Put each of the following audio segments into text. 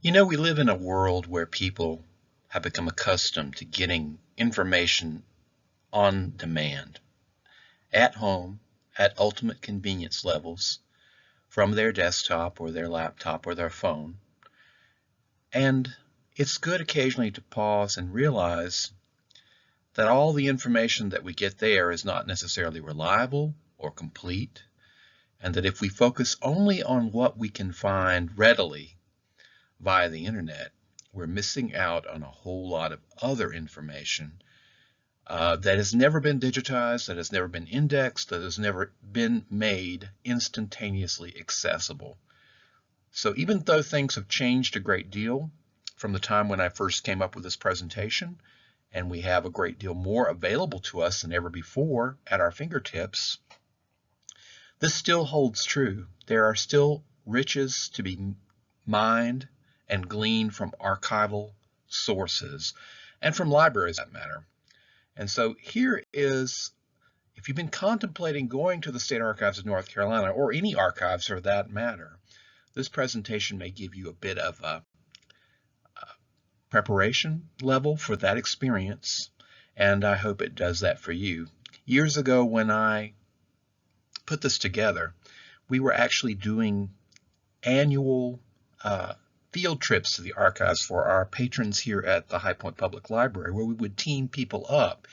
You know, we live in a world where people have become accustomed to getting information on demand, at home, at ultimate convenience levels, from their desktop or their laptop or their phone. And it's good occasionally to pause and realize that all the information that we get there is not necessarily reliable or complete, and that if we focus only on what we can find readily via the internet, we're missing out on a whole lot of other information that has never been digitized, that has never been indexed, that has never been made instantaneously accessible. So even though things have changed a great deal from the time when I first came up with this presentation, and we have a great deal more available to us than ever before at our fingertips, this still holds true. There are still riches to be mined and gleaned from archival sources and from libraries, for that matter. And so here is, if you've been contemplating going to the State Archives of North Carolina, or any archives for that matter, this presentation may give you a bit of a preparation level for that experience, and I hope it does that for you. Years ago, when I put this together, we were actually doing annual field trips to the archives for our patrons here at the High Point Public Library, where we would team people up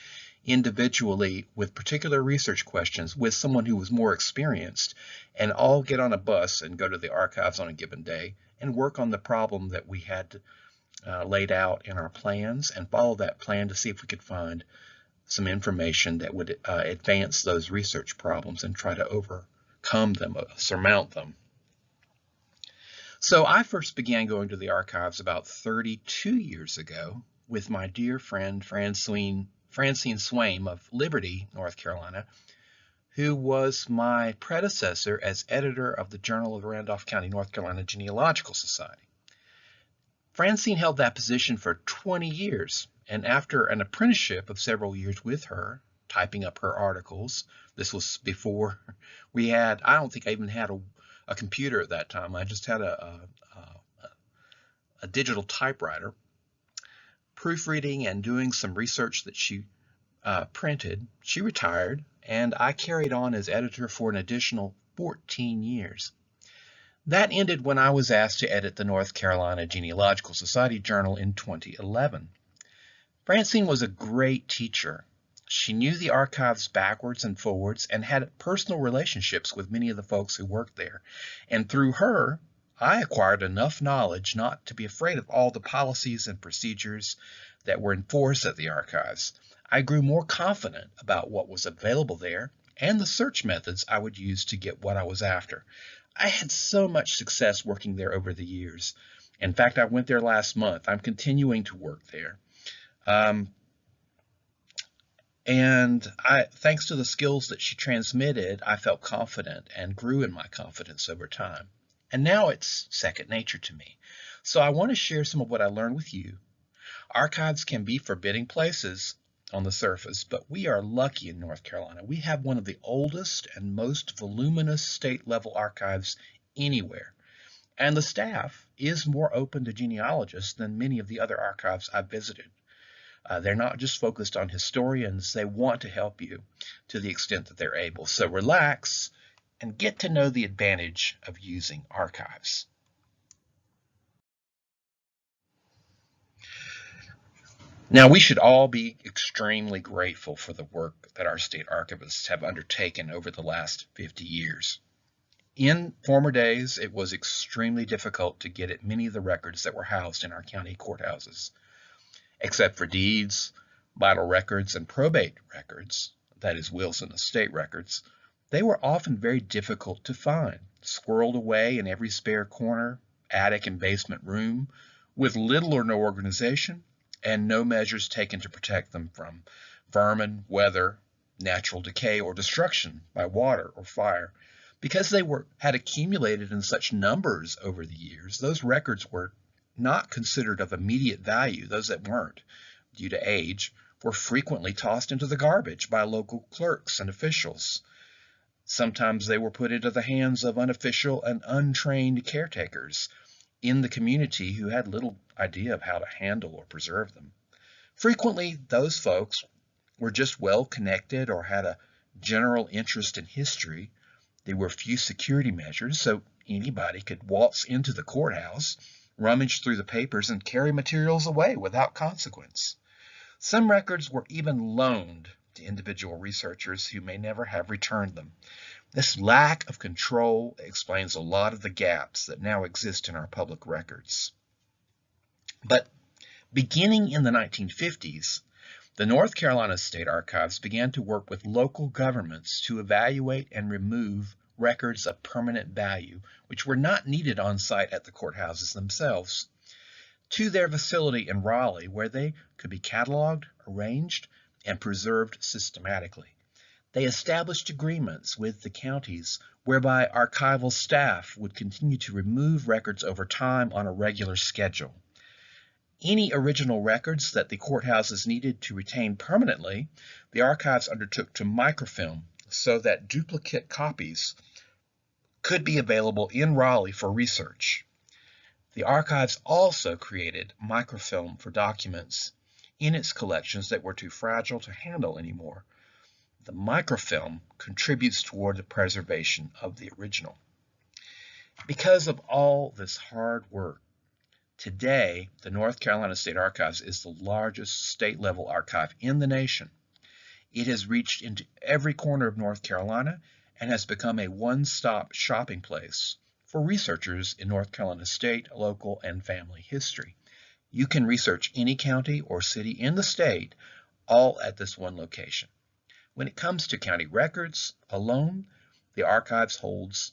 individually with particular research questions with someone who was more experienced, and all get on a bus and go to the archives on a given day and work on the problem that we had laid out in our plans, and follow that plan to see if we could find some information that would advance those research problems and try to overcome them, surmount them. So I first began going to the archives about 32 years ago with my dear friend Francine Swaim of Liberty, North Carolina, who was my predecessor as editor of the Journal of the Randolph County, North Carolina Genealogical Society. Francine held that position for 20 years, and after an apprenticeship of several years with her, typing up her articles, this was before we had, I don't think I even had a computer at that time. I just had a digital typewriter, proofreading and doing some research that she printed. She retired, and I carried on as editor for an additional 14 years. That ended when I was asked to edit the North Carolina Genealogical Society Journal in 2011. Francine was a great teacher. She knew the archives backwards and forwards and had personal relationships with many of the folks who worked there. And through her, I acquired enough knowledge not to be afraid of all the policies and procedures that were in force at the archives. I grew more confident about what was available there and the search methods I would use to get what I was after. I had so much success working there over the years. In fact, I went there last month. I'm continuing to work there. Thanks to the skills that she transmitted, I felt confident and grew in my confidence over time. And now it's second nature to me. So I want to share some of what I learned with you. Archives can be forbidding places on the surface, but we are lucky in North Carolina. We have one of the oldest and most voluminous state-level archives anywhere. And the staff is more open to genealogists than many of the other archives I've visited. They're not just focused on historians. They want to help you to the extent that they're able. So relax and get to know the advantage of using archives. Now, we should all be extremely grateful for the work that our state archivists have undertaken over the last 50 years. In former days, it was extremely difficult to get at many of the records that were housed in our county courthouses. Except for deeds, vital records, and probate records, that is, wills and estate records, they were often very difficult to find, squirreled away in every spare corner, attic, and basement room, with little or no organization, and no measures taken to protect them from vermin, weather, natural decay, or destruction by water or fire. Because they had accumulated in such numbers over the years, those records were not considered of immediate value. Those that weren't, due to age, were frequently tossed into the garbage by local clerks and officials. Sometimes they were put into the hands of unofficial and untrained caretakers. in the community who had little idea of how to handle or preserve them. Frequently, those folks were just well connected or had a general interest in history. There were few security measures, so anybody could waltz into the courthouse, rummage through the papers, and carry materials away without consequence. Some records were even loaned to individual researchers who may never have returned them. This lack of control explains a lot of the gaps that now exist in our public records. But beginning in the 1950s, the North Carolina State Archives began to work with local governments to evaluate and remove records of permanent value, which were not needed on site at the courthouses themselves, to their facility in Raleigh, where they could be cataloged, arranged, and preserved systematically. They established agreements with the counties whereby archival staff would continue to remove records over time on a regular schedule. Any original records that the courthouses needed to retain permanently, the archives undertook to microfilm so that duplicate copies could be available in Raleigh for research. The archives also created microfilm for documents in its collections that were too fragile to handle anymore. The microfilm contributes toward the preservation of the original. Because of all this hard work, today the North Carolina State Archives is the largest state-level archive in the nation. It has reached into every corner of North Carolina and has become a one-stop shopping place for researchers in North Carolina state, local, and family history. You can research any county or city in the state all at this one location. When it comes to county records alone, the archives holds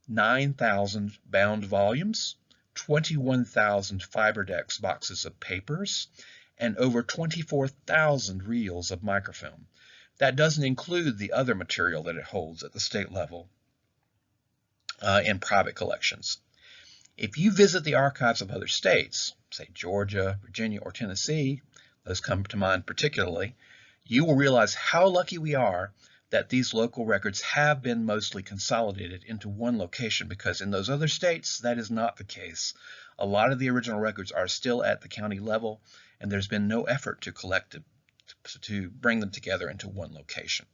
9,000 bound volumes, 21,000 FiberDex boxes of papers, and over 24,000 reels of microfilm. That doesn't include the other material that it holds at the state level in private collections. If you visit the archives of other states, say Georgia, Virginia, or Tennessee, those come to mind particularly, you will realize how lucky we are that these local records have been mostly consolidated into one location, because in those other states, that is not the case. A lot of the original records are still at the county level, and there's been no effort to collect them, to bring them together into one location.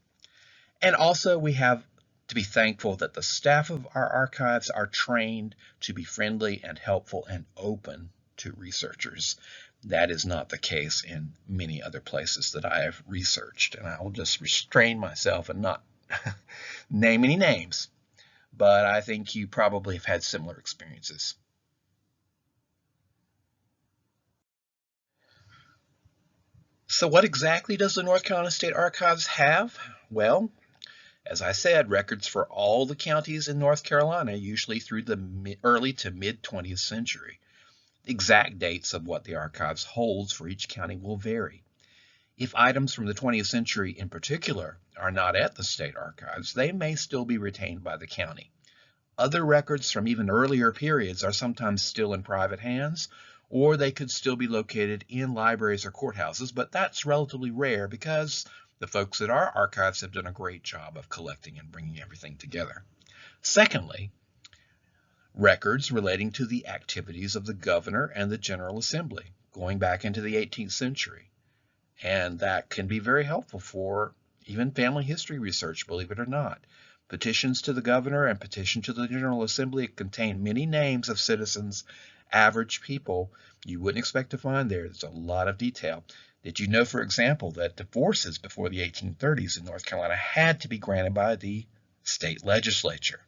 And also, we have to be thankful that the staff of our archives are trained to be friendly and helpful and open to researchers. That is not the case in many other places that I have researched, and I will just restrain myself and not name any names, but I think you probably have had similar experiences. So what exactly does the North Carolina State Archives have? Well, as I said, records for all the counties in North Carolina, usually through the early to mid-20th century. The exact dates of what the archives holds for each county will vary. If items from the 20th century in particular are not at the state archives, they may still be retained by the county. Other records from even earlier periods are sometimes still in private hands, or they could still be located in libraries or courthouses, but that's relatively rare because the folks at our archives have done a great job of collecting and bringing everything together. Secondly, records relating to the activities of the governor and the General Assembly going back into the 18th century. And that can be very helpful for even family history research, believe it or not. Petitions to the governor and petition to the General Assembly contain many names of citizens, average people you wouldn't expect to find there. There's a lot of detail. Did you know, for example, that divorces before the 1830s in North Carolina had to be granted by the state legislature?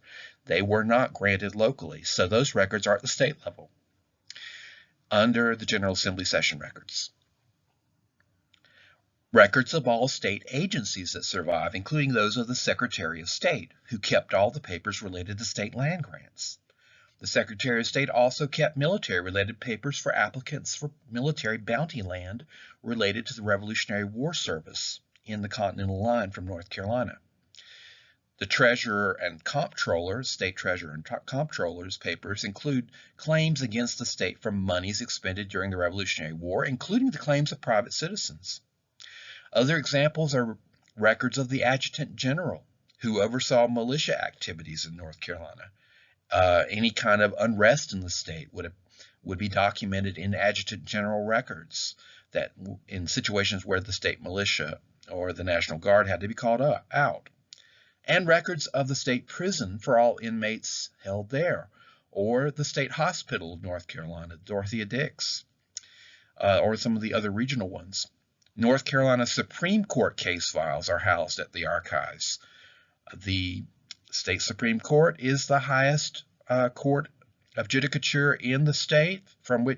They were not granted locally, so those records are at the state level under the General Assembly session records. Records of all state agencies that survive, including those of the Secretary of State, who kept all the papers related to state land grants. The Secretary of State also kept military-related papers for applicants for military bounty land related to the Revolutionary War service in the Continental Line from North Carolina. The Treasurer and Comptroller, State Treasurer and Comptroller's papers include claims against the state for monies expended during the Revolutionary War, including the claims of private citizens. Other examples are records of the Adjutant General, who oversaw militia activities in North Carolina, Any kind of unrest in the state would be documented in adjutant general records that in situations where the state militia or the National Guard had to be called out, and records of the state prison for all inmates held there, or the state hospital of North Carolina, Dorothea Dix, or some of the other regional ones. North Carolina Supreme Court case files are housed at the archives. The state Supreme Court is the highest court of judicature in the state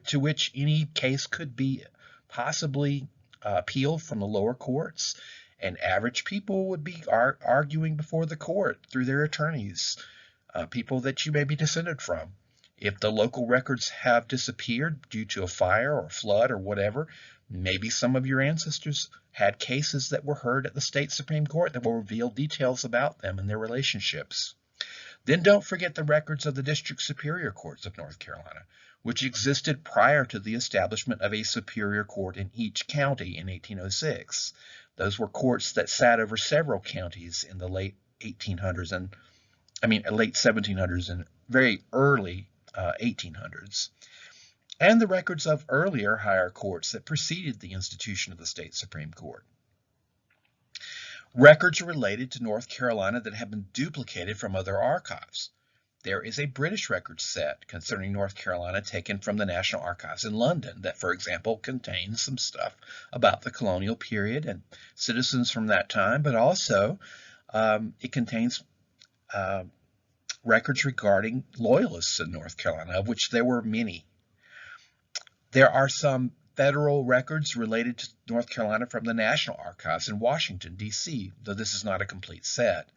to which any case could be possibly appealed from the lower courts, and average people would be arguing before the court through their attorneys, people that you may be descended from. If the local records have disappeared due to a fire or a flood or whatever, maybe some of your ancestors had cases that were heard at the state Supreme Court that will reveal details about them and their relationships. Then don't forget the records of the District Superior Courts of North Carolina, which existed prior to the establishment of a Superior Court in each county in 1806. Those were courts that sat over several counties in the late 1700s and very early 1800s. And the records of earlier higher courts that preceded the institution of the state Supreme Court. Records related to North Carolina that have been duplicated from other archives. There is a British record set concerning North Carolina taken from the National Archives in London that, for example, contains some stuff about the colonial period and citizens from that time, but also it contains records regarding loyalists in North Carolina, of which there were many. There are some federal records related to North Carolina from the National Archives in Washington, D.C., though this is not a complete set.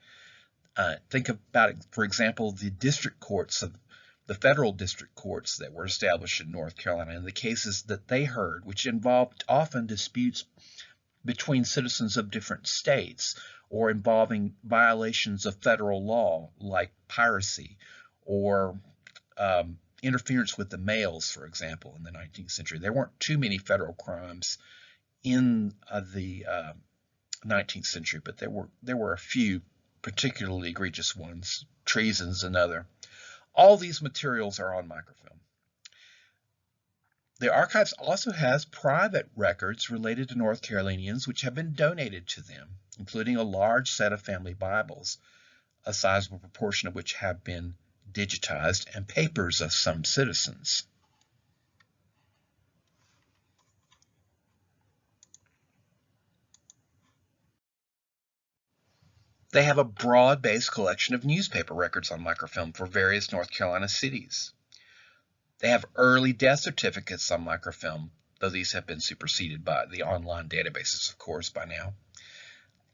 Think about it, for example, the federal district courts that were established in North Carolina and the cases that they heard, which involved often disputes between citizens of different states or involving violations of federal law like piracy or interference with the mails, for example, in the 19th century. There weren't too many federal crimes in the 19th century, but there were a few particularly egregious ones, treason's another. All these materials are on microfilm. The archives also has private records related to North Carolinians which have been donated to them, including a large set of family Bibles, a sizable proportion of which have been digitized, and papers of some citizens. They have a broad-based collection of newspaper records on microfilm for various North Carolina cities. They have early death certificates on microfilm, though these have been superseded by the online databases, of course, by now.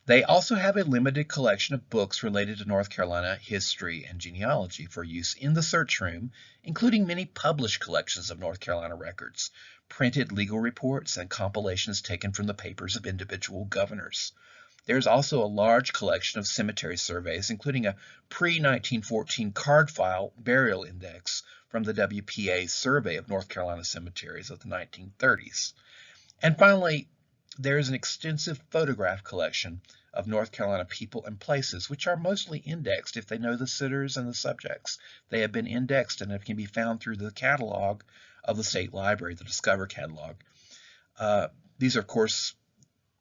They also have a limited collection of books related to North Carolina history and genealogy for use in the search room, including many published collections of North Carolina records, printed legal reports, and compilations taken from the papers of individual governors. There is also a large collection of cemetery surveys, including a pre-1914 card file burial index from the WPA survey of North Carolina cemeteries of the 1930s. And finally, there is an extensive photograph collection of North Carolina people and places, which are mostly indexed if they know the sitters and the subjects. They have been indexed and can be found through the catalog of the State Library, the Discover catalog. These are, of course,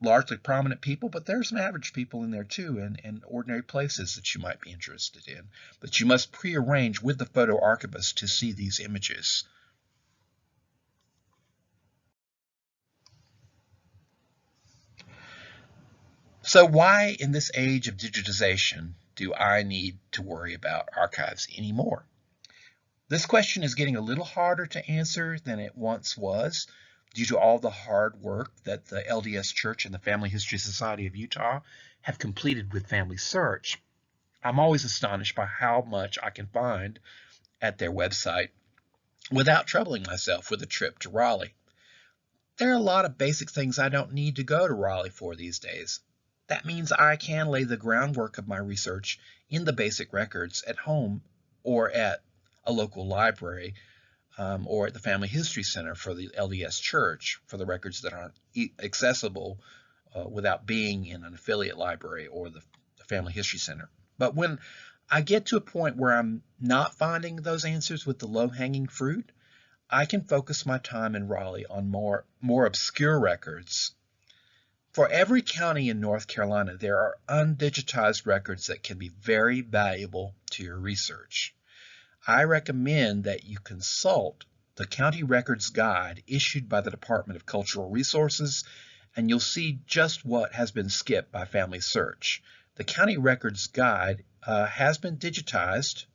largely prominent people, but there's some average people in there too, and ordinary places that you might be interested in. But you must prearrange with the photo archivist to see these images. So why, in this age of digitization, do I need to worry about archives anymore? This question is getting a little harder to answer than it once was due to all the hard work that the LDS Church and the Family History Society of Utah have completed with Family Search. I'm always astonished by how much I can find at their website without troubling myself with a trip to Raleigh. There are a lot of basic things I don't need to go to Raleigh for these days. That means I can lay the groundwork of my research in the basic records at home or at a local library or at the Family History Center for the LDS Church for the records that aren't accessible without being in an affiliate library or the Family History Center. But when I get to a point where I'm not finding those answers with the low-hanging fruit, I can focus my time in Raleigh on more obscure records. For every county in North Carolina, there are undigitized records that can be very valuable to your research. I recommend that you consult the County Records Guide issued by the Department of Cultural Resources, and you'll see just what has been skipped by Family Search. The County Records Guide has been digitized,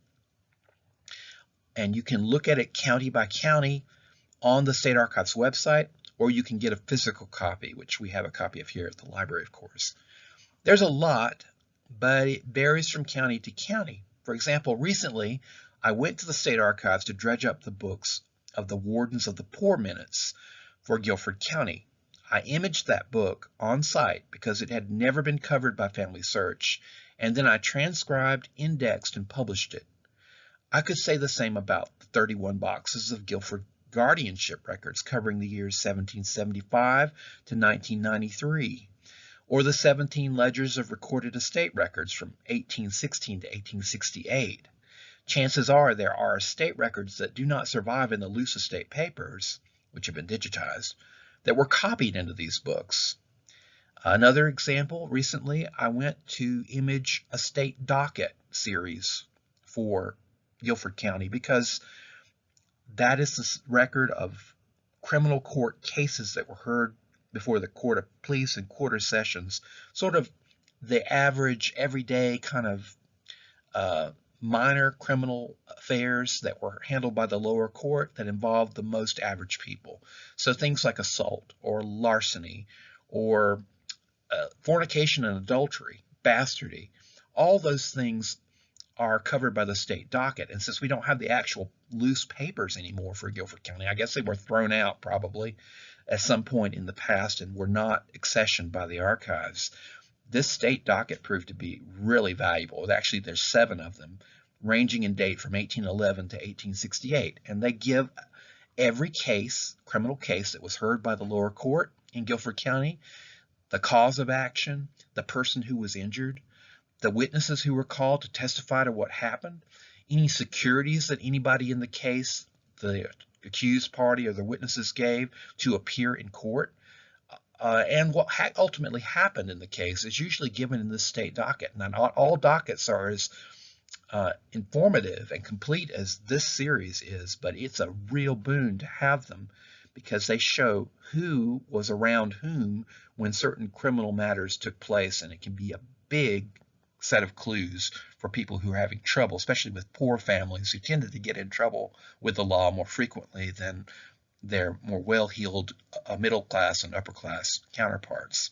and you can look at it county by county on the State Archives website, or you can get a physical copy, which we have a copy of here at the library, of course. There's a lot, but it varies from county to county. For example, recently, I went to the State Archives to dredge up the books of the Wardens of the Poor Minutes for Guilford County. I imaged that book on site because it had never been covered by Family Search, and then I transcribed, indexed, and published it. I could say the same about the 31 boxes of Guilford guardianship records covering the years 1775 to 1993, or the 17 ledgers of recorded estate records from 1816 to 1868. Chances are there are estate records that do not survive in the loose estate papers, which have been digitized, that were copied into these books. Another example, recently I went to image a state docket series for Guilford County because that is the record of criminal court cases that were heard before the Court of Police and quarter sessions, sort of the average, everyday kind of minor criminal affairs that were handled by the lower court that involved the most average people. So things like assault or larceny or fornication and adultery, bastardy, all those things are covered by the state docket. And since we don't have the actual loose papers anymore for Guilford County, I guess they were thrown out probably at some point in the past and were not accessioned by the archives. This state docket proved to be really valuable. Actually, there's 7 of them, ranging in date from 1811 to 1868, and they give every case, criminal case that was heard by the lower court in Guilford County, the cause of action, the person who was injured, the witnesses who were called to testify to what happened, any securities that anybody in the case, the accused party or the witnesses gave to appear in court, and what ultimately happened in the case is usually given in this state docket. Now, not all dockets are as informative and complete as this series is, but it's a real boon to have them because they show who was around whom when certain criminal matters took place, and it can be a big set of clues for people who are having trouble, especially with poor families who tended to get in trouble with the law more frequently than their more well-heeled middle class and upper class counterparts.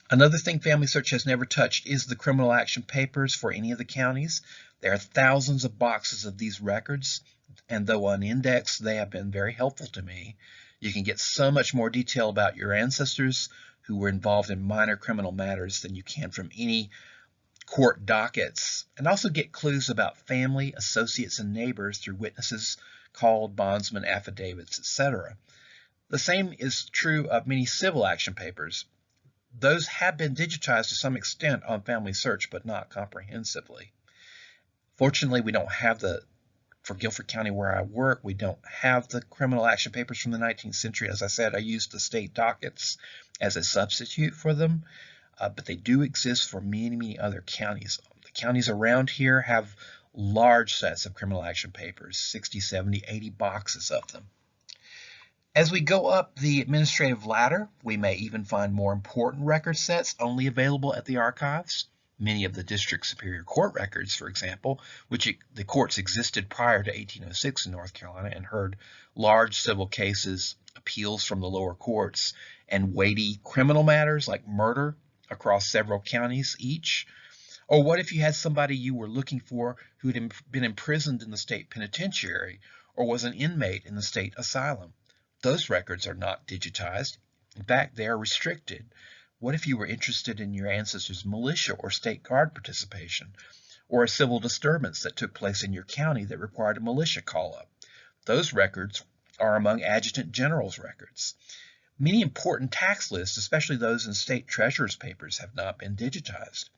Another thing Family Search has never touched is the criminal action papers for any of the counties. There are thousands of boxes of these records, and though unindexed, they have been very helpful to me. You can get so much more detail about your ancestors who were involved in minor criminal matters than you can from any court dockets, and also get clues about family, associates, and neighbors through witnesses called, bondsmen, affidavits, etc. The same is true of many civil action papers. Those have been digitized to some extent on Family Search, but not comprehensively. Fortunately, we don't have for Guilford County where I work, we don't have the criminal action papers from the 19th century. As I said, I used the state dockets as a substitute for them, but they do exist for many, many other counties. The counties around here have large sets of criminal action papers, 60, 70, 80 boxes of them. As we go up the administrative ladder, we may even find more important record sets only available at the archives. Many of the district superior court records, for example, which the courts existed prior to 1806 in North Carolina and heard large civil cases, appeals from the lower courts, and weighty criminal matters like murder across several counties each. Or what if you had somebody you were looking for who had been imprisoned in the state penitentiary or was an inmate in the state asylum? Those records are not digitized. In fact, they are restricted. What if you were interested in your ancestors' militia or state guard participation, or a civil disturbance that took place in your county that required a militia call-up? Those records are among adjutant general's records. Many important tax lists, especially those in state treasurer's papers, have not been digitized.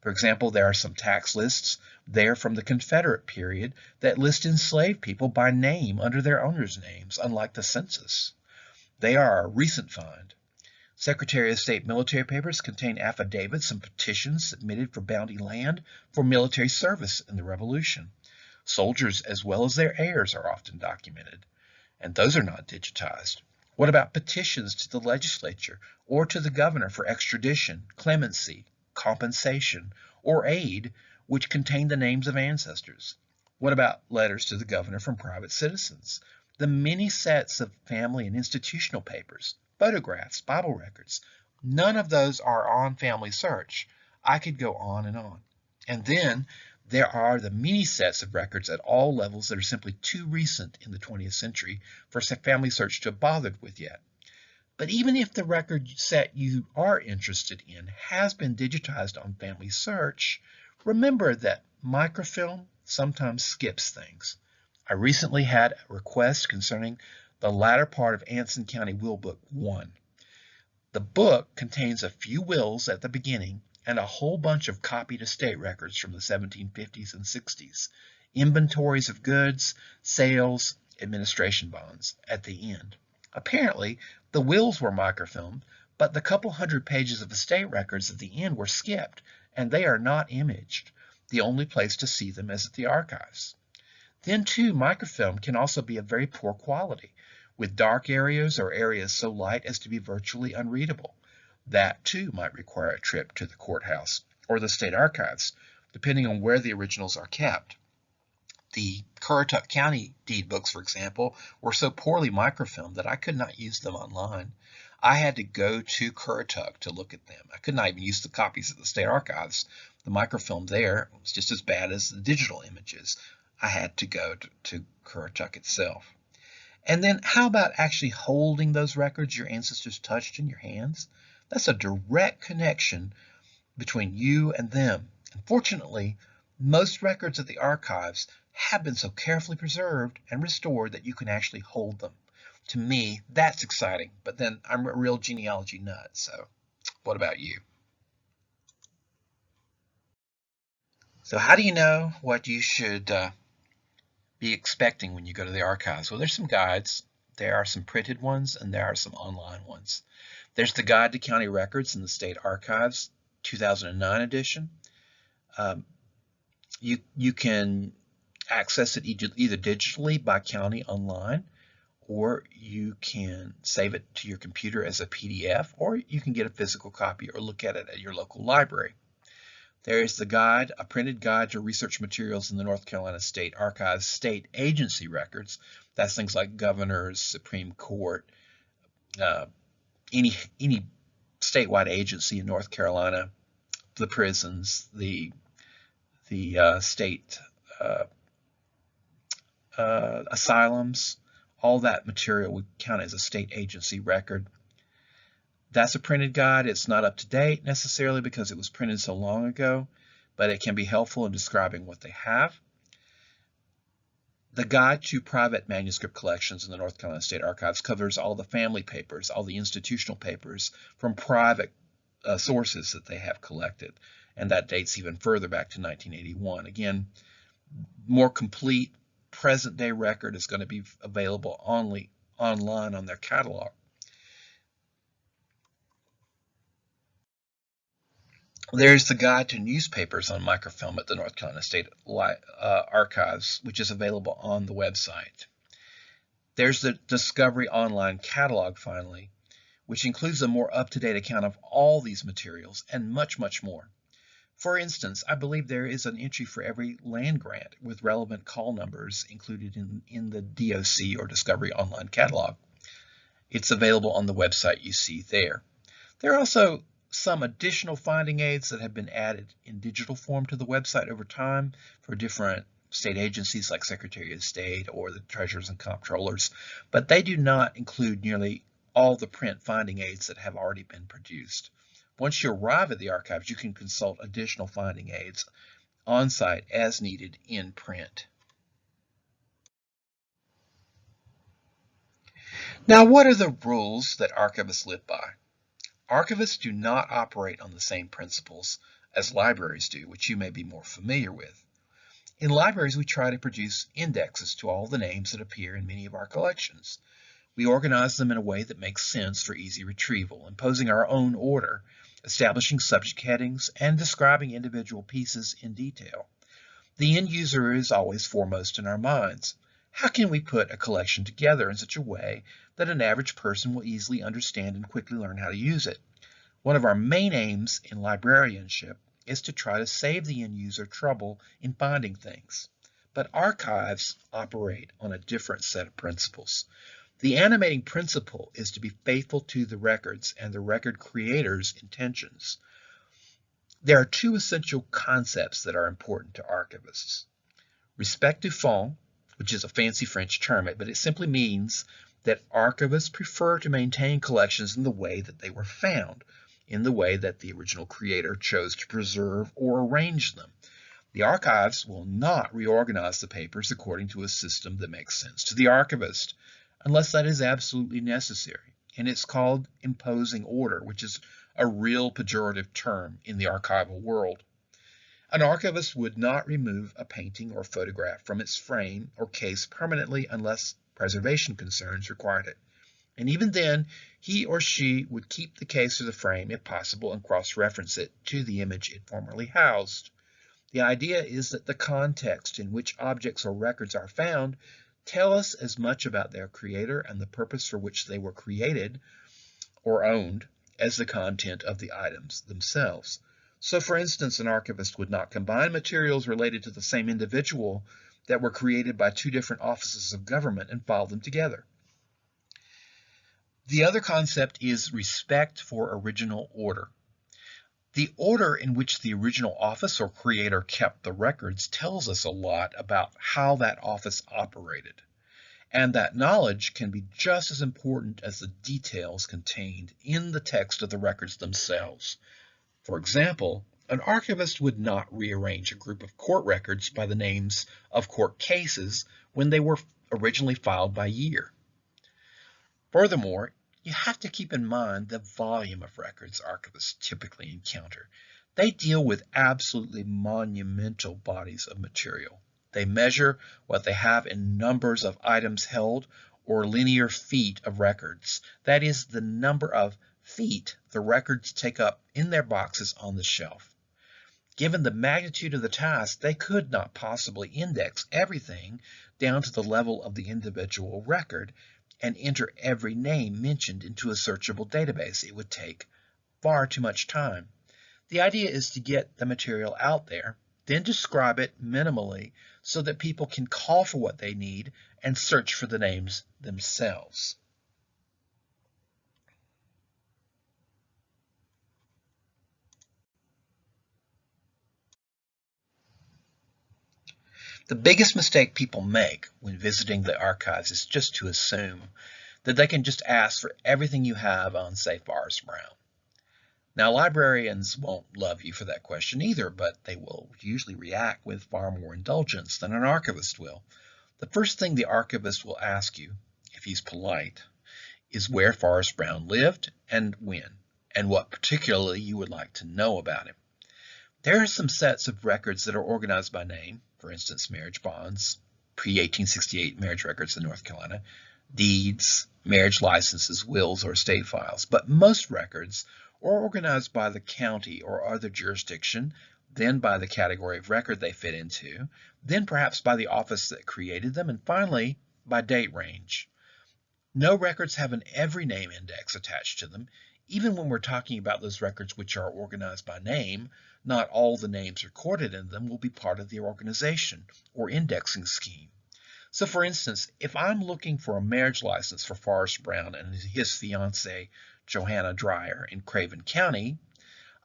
For example, there are some tax lists there from the Confederate period that list enslaved people by name under their owners' names, unlike the census. They are a recent find. Secretary of State military papers contain affidavits and petitions submitted for bounty land for military service in the Revolution. Soldiers as well as their heirs are often documented, and those are not digitized. What about petitions to the legislature or to the governor for extradition, clemency, compensation, or aid, which contain the names of ancestors? What about letters to the governor from private citizens? The many sets of family and institutional papers, photographs, Bible records, none of those are on Family Search. I could go on and on. And then there are the many sets of records at all levels that are simply too recent in the 20th century for Family Search to have bothered with yet. But even if the record set you are interested in has been digitized on Family Search, remember that microfilm sometimes skips things. I recently had a request concerning the latter part of Anson County Will Book 1. The book contains a few wills at the beginning and a whole bunch of copied estate records from the 1750s and 60s, inventories of goods, sales, administration bonds at the end. Apparently, the wills were microfilmed, but the couple hundred pages of estate records at the end were skipped, and they are not imaged. The only place to see them is at the archives. Then, too, microfilm can also be of very poor quality, with dark areas or areas so light as to be virtually unreadable. That, too, might require a trip to the courthouse or the state archives, depending on where the originals are kept. The Currituck County deed books, for example, were so poorly microfilmed that I could not use them online. I had to go to Currituck to look at them. I could not even use the copies of the state archives. The microfilm there was just as bad as the digital images. I had to go to Currituck itself. And then how about actually holding those records your ancestors touched in your hands? That's a direct connection between you and them. Unfortunately, most records at the archives have been so carefully preserved and restored that you can actually hold them. To me, that's exciting, but then I'm a real genealogy nut, so what about you? So how do you know what you should be expecting when you go to the archives? Well, there's some guides. There are some printed ones, and there are some online ones. There's the Guide to County Records in the State Archives, 2009 edition. You can access it either digitally by county online, or you can save it to your computer as a PDF, or you can get a physical copy or look at it at your local library. There is the guide, a printed guide to research materials in the North Carolina State Archives state agency records. That's things like governors, Supreme Court, any statewide agency in North Carolina, the prisons, the state asylums. All that material would count as a state agency record. That's a printed guide. It's not up to date necessarily because it was printed so long ago, but it can be helpful in describing what they have. The Guide to Private Manuscript Collections in the North Carolina State Archives covers all the family papers, all the institutional papers from private sources that they have collected, and that dates even further back to 1981. Again, more complete present-day record is going to be available only online on their catalog. There's the Guide to Newspapers on Microfilm at the North Carolina State Archives, which is available on the website. There's the Discovery Online Catalog, finally, which includes a more up-to-date account of all these materials and much, much more. For instance, I believe there is an entry for every land grant with relevant call numbers included in the DOC or Discovery Online Catalog. It's available on the website you see there. There are also some additional finding aids that have been added in digital form to the website over time for different state agencies like Secretary of State or the Treasurers and Comptrollers, but they do not include nearly all the print finding aids that have already been produced. Once you arrive at the archives, you can consult additional finding aids on site as needed in print. Now, what are the rules that archivists live by? Archivists do not operate on the same principles as libraries do, which you may be more familiar with. In libraries, we try to produce indexes to all the names that appear in many of our collections. We organize them in a way that makes sense for easy retrieval, imposing our own order, establishing subject headings, and describing individual pieces in detail. The end user is always foremost in our minds. How can we put a collection together in such a way that an average person will easily understand and quickly learn how to use it? One of our main aims in librarianship is to try to save the end user trouble in finding things. But archives operate on a different set of principles. The animating principle is to be faithful to the records and the record creator's intentions. There are two essential concepts that are important to archivists. Respect du fond, which is a fancy French term, but it simply means that archivists prefer to maintain collections in the way that they were found, in the way that the original creator chose to preserve or arrange them. The archives will not reorganize the papers according to a system that makes sense to the archivist, unless that is absolutely necessary. And it's called imposing order, which is a real pejorative term in the archival world. An archivist would not remove a painting or photograph from its frame or case permanently unless preservation concerns required it. And even then, he or she would keep the case or the frame, if possible, and cross-reference it to the image it formerly housed. The idea is that the context in which objects or records are found tell us as much about their creator and the purpose for which they were created or owned as the content of the items themselves. So, for instance, an archivist would not combine materials related to the same individual that were created by two different offices of government and file them together. The other concept is respect for original order. The order in which the original office or creator kept the records tells us a lot about how that office operated. And that knowledge can be just as important as the details contained in the text of the records themselves. For example, an archivist would not rearrange a group of court records by the names of court cases when they were originally filed by year. Furthermore, you have to keep in mind the volume of records archivists typically encounter. They deal with absolutely monumental bodies of material. They measure what they have in numbers of items held or linear feet of records. That is the number of feet the records take up in their boxes on the shelf. Given the magnitude of the task, they could not possibly index everything down to the level of the individual record and enter every name mentioned into a searchable database. It would take far too much time. The idea is to get the material out there, then describe it minimally so that people can call for what they need and search for the names themselves. The biggest mistake people make when visiting the archives is just to assume that they can just ask for everything you have on, say, Forrest Brown. Now, librarians won't love you for that question either, but they will usually react with far more indulgence than an archivist will. The first thing the archivist will ask you, if he's polite, is where Forrest Brown lived and when, and what particularly you would like to know about him. There are some sets of records that are organized by name, for instance, marriage bonds, pre-1868 marriage records in North Carolina, deeds, marriage licenses, wills, or estate files. But most records are organized by the county or other jurisdiction, then by the category of record they fit into, then perhaps by the office that created them, and finally by date range. No records have an every name index attached to them. Even when we're talking about those records which are organized by name, not all the names recorded in them will be part of the organization or indexing scheme. So for instance, if I'm looking for a marriage license for Forrest Brown and his fiancée, Johanna Dreyer, in Craven County,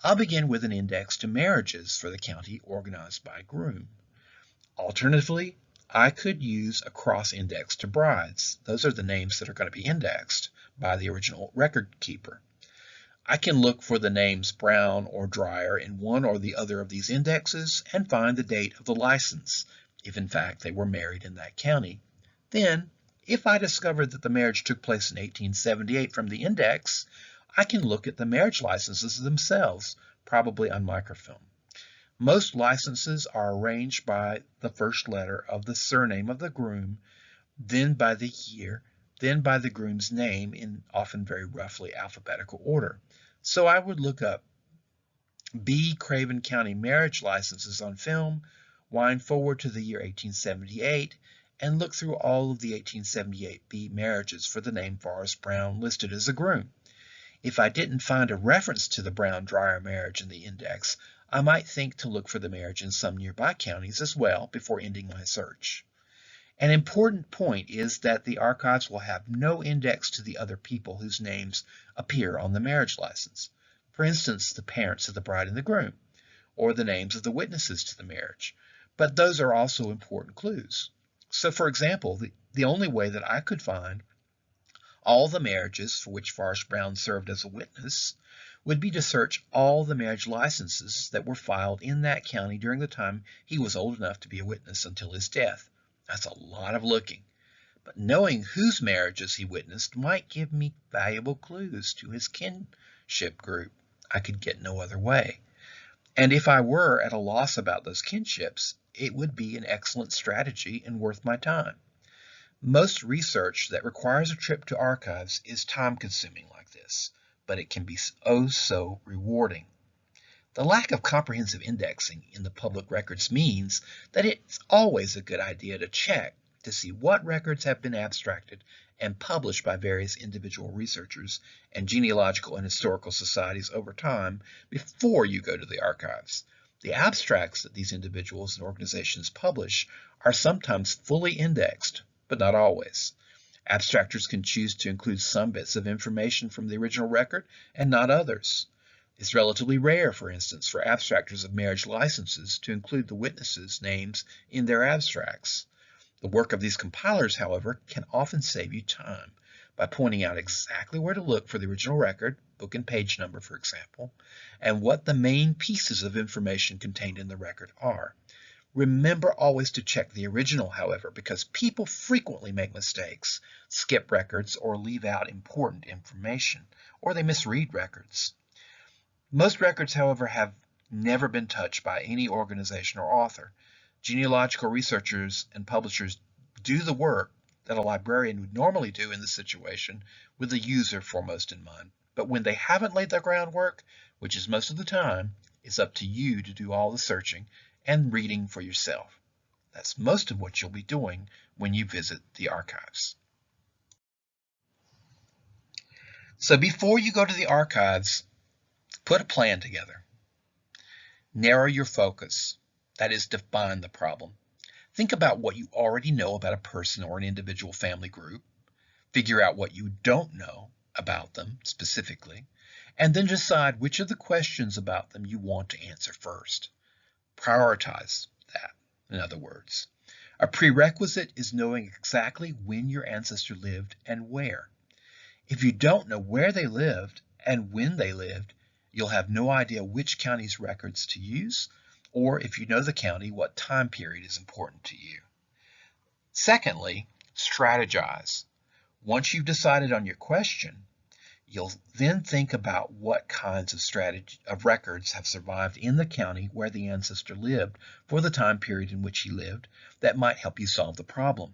I'll begin with an index to marriages for the county organized by groom. Alternatively, I could use a cross-index to brides. Those are the names that are going to be indexed by the original record keeper. I can look for the names Brown or Dreyer in one or the other of these indexes and find the date of the license, if in fact they were married in that county. Then, If I discover that the marriage took place in 1878 from the index, I can look at the marriage licenses themselves, probably on microfilm. Most licenses are arranged by the first letter of the surname of the groom, then by the year, then by the groom's name in often very roughly alphabetical order. So I would look up B. Craven County marriage licenses on film, wind forward to the year 1878, and look through all of the 1878 B marriages for the name Forrest Brown listed as a groom. If I didn't find a reference to the Brown-Dreyer marriage in the index, I might think to look for the marriage in some nearby counties as well before ending my search. An important point is that the archives will have no index to the other people whose names appear on the marriage license. For instance, the parents of the bride and the groom, or the names of the witnesses to the marriage. But those are also important clues. So, for example, the only way that I could find all the marriages for which Forrest Brown served as a witness would be to search all the marriage licenses that were filed in that county during the time he was old enough to be a witness until his death. That's a lot of looking. But knowing whose marriages he witnessed might give me valuable clues to his kinship group I could get no other way. And if I were at a loss about those kinships, it would be an excellent strategy and worth my time. Most research that requires a trip to archives is time-consuming like this, but it can be oh so rewarding. The lack of comprehensive indexing in the public records means that it's always a good idea to check to see what records have been abstracted and published by various individual researchers and genealogical and historical societies over time before you go to the archives. The abstracts that these individuals and organizations publish are sometimes fully indexed, but not always. Abstractors can choose to include some bits of information from the original record and not others. It's relatively rare, for instance, for abstractors of marriage licenses to include the witnesses' names in their abstracts. The work of these compilers, however, can often save you time by pointing out exactly where to look for the original record, book and page number, for example, and what the main pieces of information contained in the record are. Remember always to check the original, however, because people frequently make mistakes, skip records, or leave out important information, or they misread records. Most records, however, have never been touched by any organization or author. Genealogical researchers and publishers do the work that a librarian would normally do in this situation with the user foremost in mind. But when they haven't laid the groundwork, which is most of the time, it's up to you to do all the searching and reading for yourself. That's most of what you'll be doing when you visit the archives. So before you go to the archives, put a plan together. Narrow your focus. That is, define the problem. Think about what you already know about a person or an individual family group. Figure out what you don't know about them specifically, and then decide which of the questions about them you want to answer first. Prioritize that, in other words. A prerequisite is knowing exactly when your ancestor lived and where. If you don't know where they lived and when they lived, you'll have no idea which county's records to use, or if you know the county, what time period is important to you. Secondly, strategize. Once you've decided on your question, you'll then think about what kinds of records have survived in the county where the ancestor lived for the time period in which he lived that might help you solve the problem.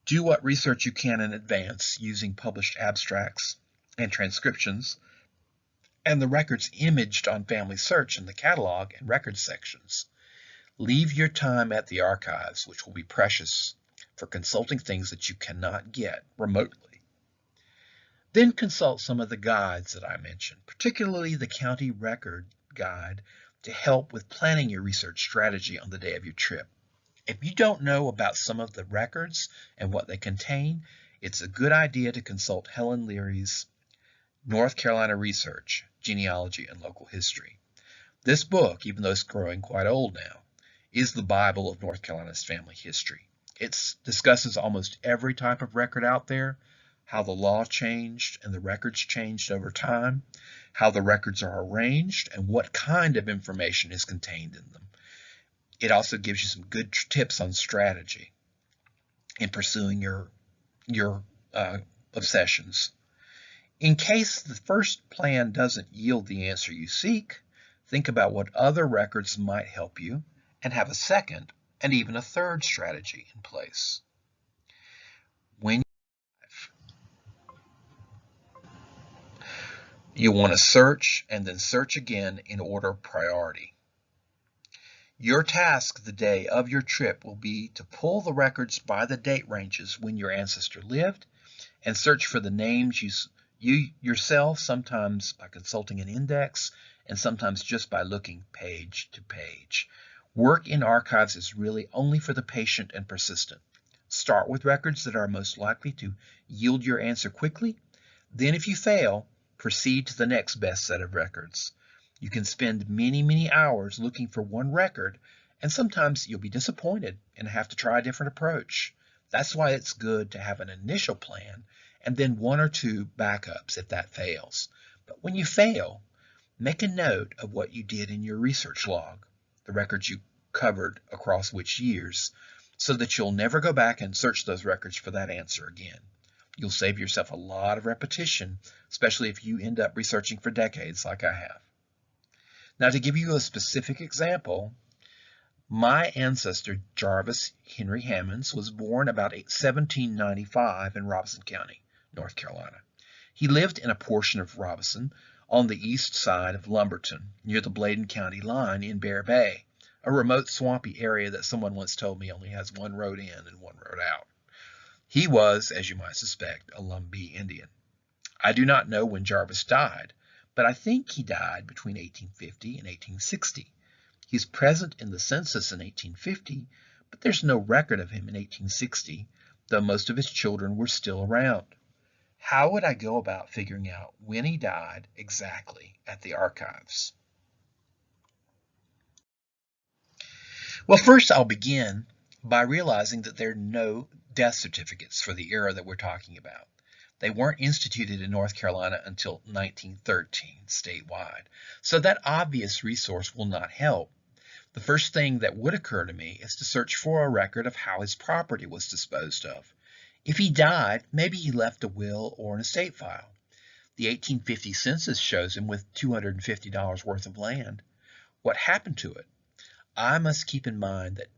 Do what research you can in advance using published abstracts and transcriptions and the records imaged on Family Search in the catalog and records sections. Leave your time at the archives, which will be precious, for consulting things that you cannot get remotely. Then consult some of the guides that I mentioned, particularly the County Record Guide, to help with planning your research strategy on the day of your trip. If you don't know about some of the records and what they contain, it's a good idea to consult Helen Leary's North Carolina Research, Genealogy and Local History. This book, even though it's growing quite old now, is the Bible of North Carolina's family history. It discusses almost every type of record out there, how the law changed and the records changed over time, how the records are arranged, and what kind of information is contained in them. It also gives you some good tips on strategy in pursuing your your obsessions. In case the first plan doesn't yield the answer you seek, think about what other records might help you and have a second and even a third strategy in place. When you want to search and then search again in order of priority. Your task the day of your trip will be to pull the records by the date ranges when your ancestor lived and search for the names you yourself, sometimes by consulting an index and sometimes just by looking page to page. Work in archives is really only for the patient and persistent. Start with records that are most likely to yield your answer quickly. Then if you fail, proceed to the next best set of records. You can spend many hours looking for one record, and sometimes you'll be disappointed and have to try a different approach. That's why it's good to have an initial plan and then one or two backups if that fails. But when you fail, make a note of what you did in your research log, the records you covered across which years, so that you'll never go back and search those records for that answer again. You'll save yourself a lot of repetition, especially if you end up researching for decades like I have. Now, to give you a specific example, my ancestor, Jarvis Henry Hammonds, was born about 1795 in Robeson County, North Carolina. He lived in a portion of Robeson on the east side of Lumberton, near the Bladen County line in Bear Bay, a remote swampy area that someone once told me only has one road in and one road out. He was, as you might suspect, a Lumbee Indian. I do not know when Jarvis died, but I think he died between 1850 and 1860. He's present in the census in 1850, but there's no record of him in 1860, though most of his children were still around. How would I go about figuring out when he died exactly at the archives? Well, first I'll begin by realizing that there are no death certificates for the era that we're talking about. They weren't instituted in North Carolina until 1913 statewide, so that obvious resource will not help. The first thing that would occur to me is to search for a record of how his property was disposed of. If he died, maybe he left a will or an estate file. The 1850 census shows him with $250 worth of land. What happened to it? I must keep in mind that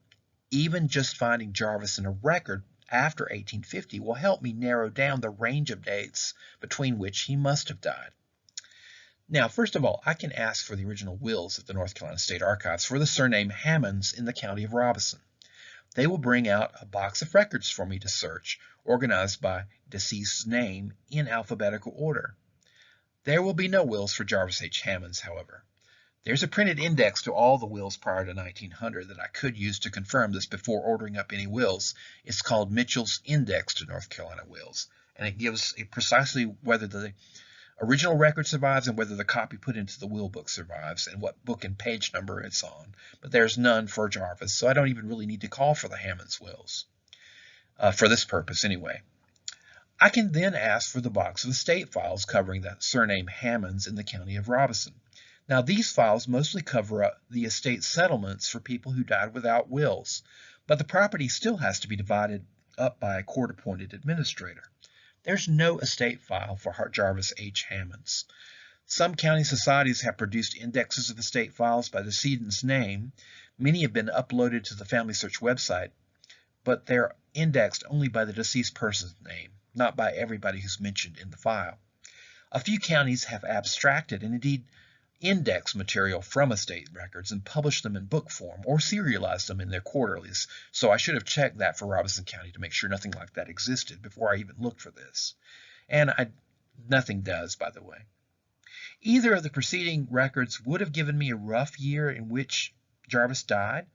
even just finding Jarvis in a record after 1850 will help me narrow down the range of dates between which he must have died. Now, first of all, I can ask for the original wills at the North Carolina State Archives for the surname Hammonds in the county of Robeson. They will bring out a box of records for me to search, organized by deceased's name in alphabetical order. There will be no wills for Jarvis H. Hammonds, however. There's a printed index to all the wills prior to 1900 that I could use to confirm this before ordering up any wills. It's called Mitchell's Index to North Carolina Wills, and it gives precisely whether the original record survives and whether the copy put into the will book survives and what book and page number it's on. But there's none for Jarvis, so I don't even really need to call for the Hammonds wills, for this purpose anyway. I can then ask for the box of estate files covering the surname Hammonds in the county of Robeson. Now, these files mostly cover the estate settlements for people who died without wills, but the property still has to be divided up by a court-appointed administrator. There's no estate file for Jarvis H. Hammonds. Some county societies have produced indexes of estate files by the decedent's name. Many have been uploaded to the Family Search website, but they're indexed only by the deceased person's name, not by everybody who's mentioned in the file. A few counties have abstracted and indeed index material from estate records and published them in book form or serialized them in their quarterlies, so I should have checked that for Robeson County to make sure nothing like that existed before I even looked for this. And nothing does, by the way. Either of the preceding records would have given me a rough year in which Jarvis died,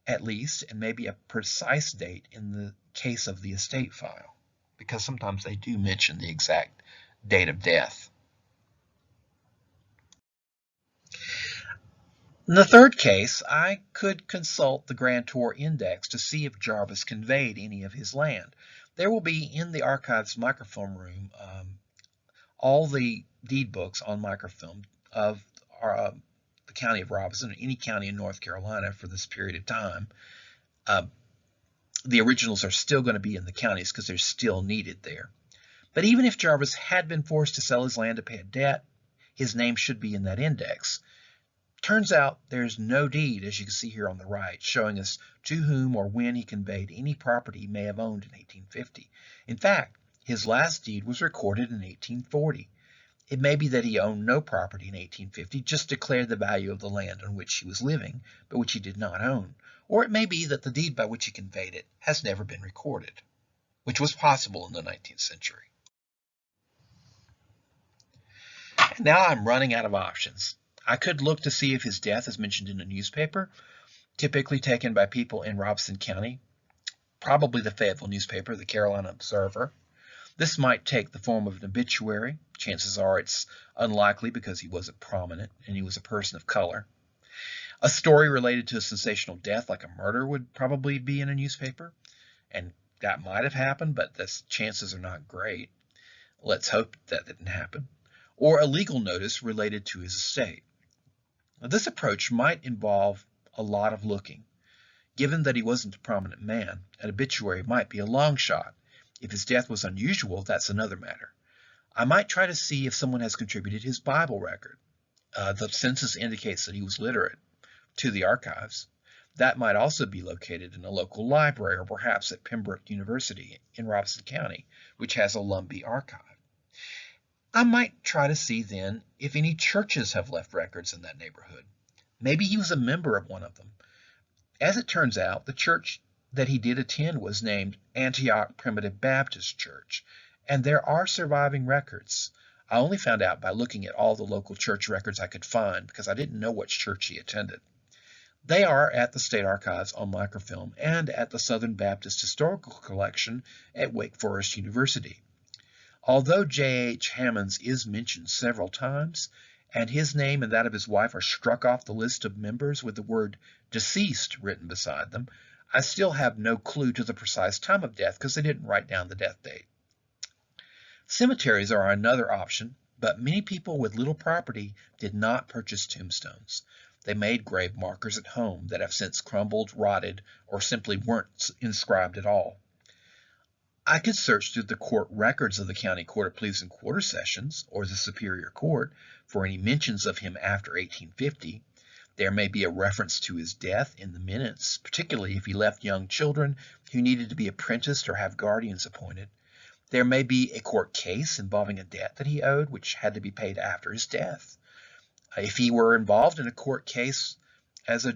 at least, and maybe a precise date in the case of the estate file, because sometimes they do mention the exact date of death. In the third case, I could consult the grantor index to see if Jarvis conveyed any of his land. There will be in the archives microfilm room all the deed books on microfilm of the county of Robeson, or any county in North Carolina for this period of time. the originals are still going to be in the counties because they're still needed there. But even if Jarvis had been forced to sell his land to pay a debt, his name should be in that index. Turns out there's no deed, as you can see here on the right, showing us to whom or when he conveyed any property he may have owned in 1850. In fact, his last deed was recorded in 1840. It may be that he owned no property in 1850, just declared the value of the land on which he was living, but which he did not own. Or it may be that the deed by which he conveyed it has never been recorded, which was possible in the 19th century. And now I'm running out of options. I could look to see if his death is mentioned in a newspaper, typically taken by people in Robeson County, probably the Fayetteville newspaper, the Carolina Observer. This might take the form of an obituary. Chances are it's unlikely because he wasn't prominent and he was a person of color. A story related to a sensational death like a murder would probably be in a newspaper, and that might have happened, but the chances are not great. Let's hope that didn't happen. Or a legal notice related to his estate. Now, this approach might involve a lot of looking. Given that he wasn't a prominent man, an obituary might be a long shot. If his death was unusual, that's another matter. I might try to see if someone has contributed his Bible record. The census indicates that he was literate, to the archives. That might also be located in a local library or perhaps at Pembroke University in Robeson County, which has a Lumbee archive. I might try to see then if any churches have left records in that neighborhood. Maybe he was a member of one of them. As it turns out, the church that he did attend was named Antioch Primitive Baptist Church, and there are surviving records. I only found out by looking at all the local church records I could find because I didn't know which church he attended. They are at the State Archives on microfilm and at the Southern Baptist Historical Collection at Wake Forest University. Although J.H. Hammonds is mentioned several times, and his name and that of his wife are struck off the list of members with the word deceased written beside them, I still have no clue to the precise time of death because they didn't write down the death date. Cemeteries are another option, but many people with little property did not purchase tombstones. They made grave markers at home that have since crumbled, rotted, or simply weren't inscribed at all. I could search through the court records of the County Court of Pleas and Quarter Sessions or the Superior Court for any mentions of him after 1850. There may be a reference to his death in the minutes, particularly if he left young children who needed to be apprenticed or have guardians appointed. There may be a court case involving a debt that he owed, which had to be paid after his death. If he were involved in a court case as a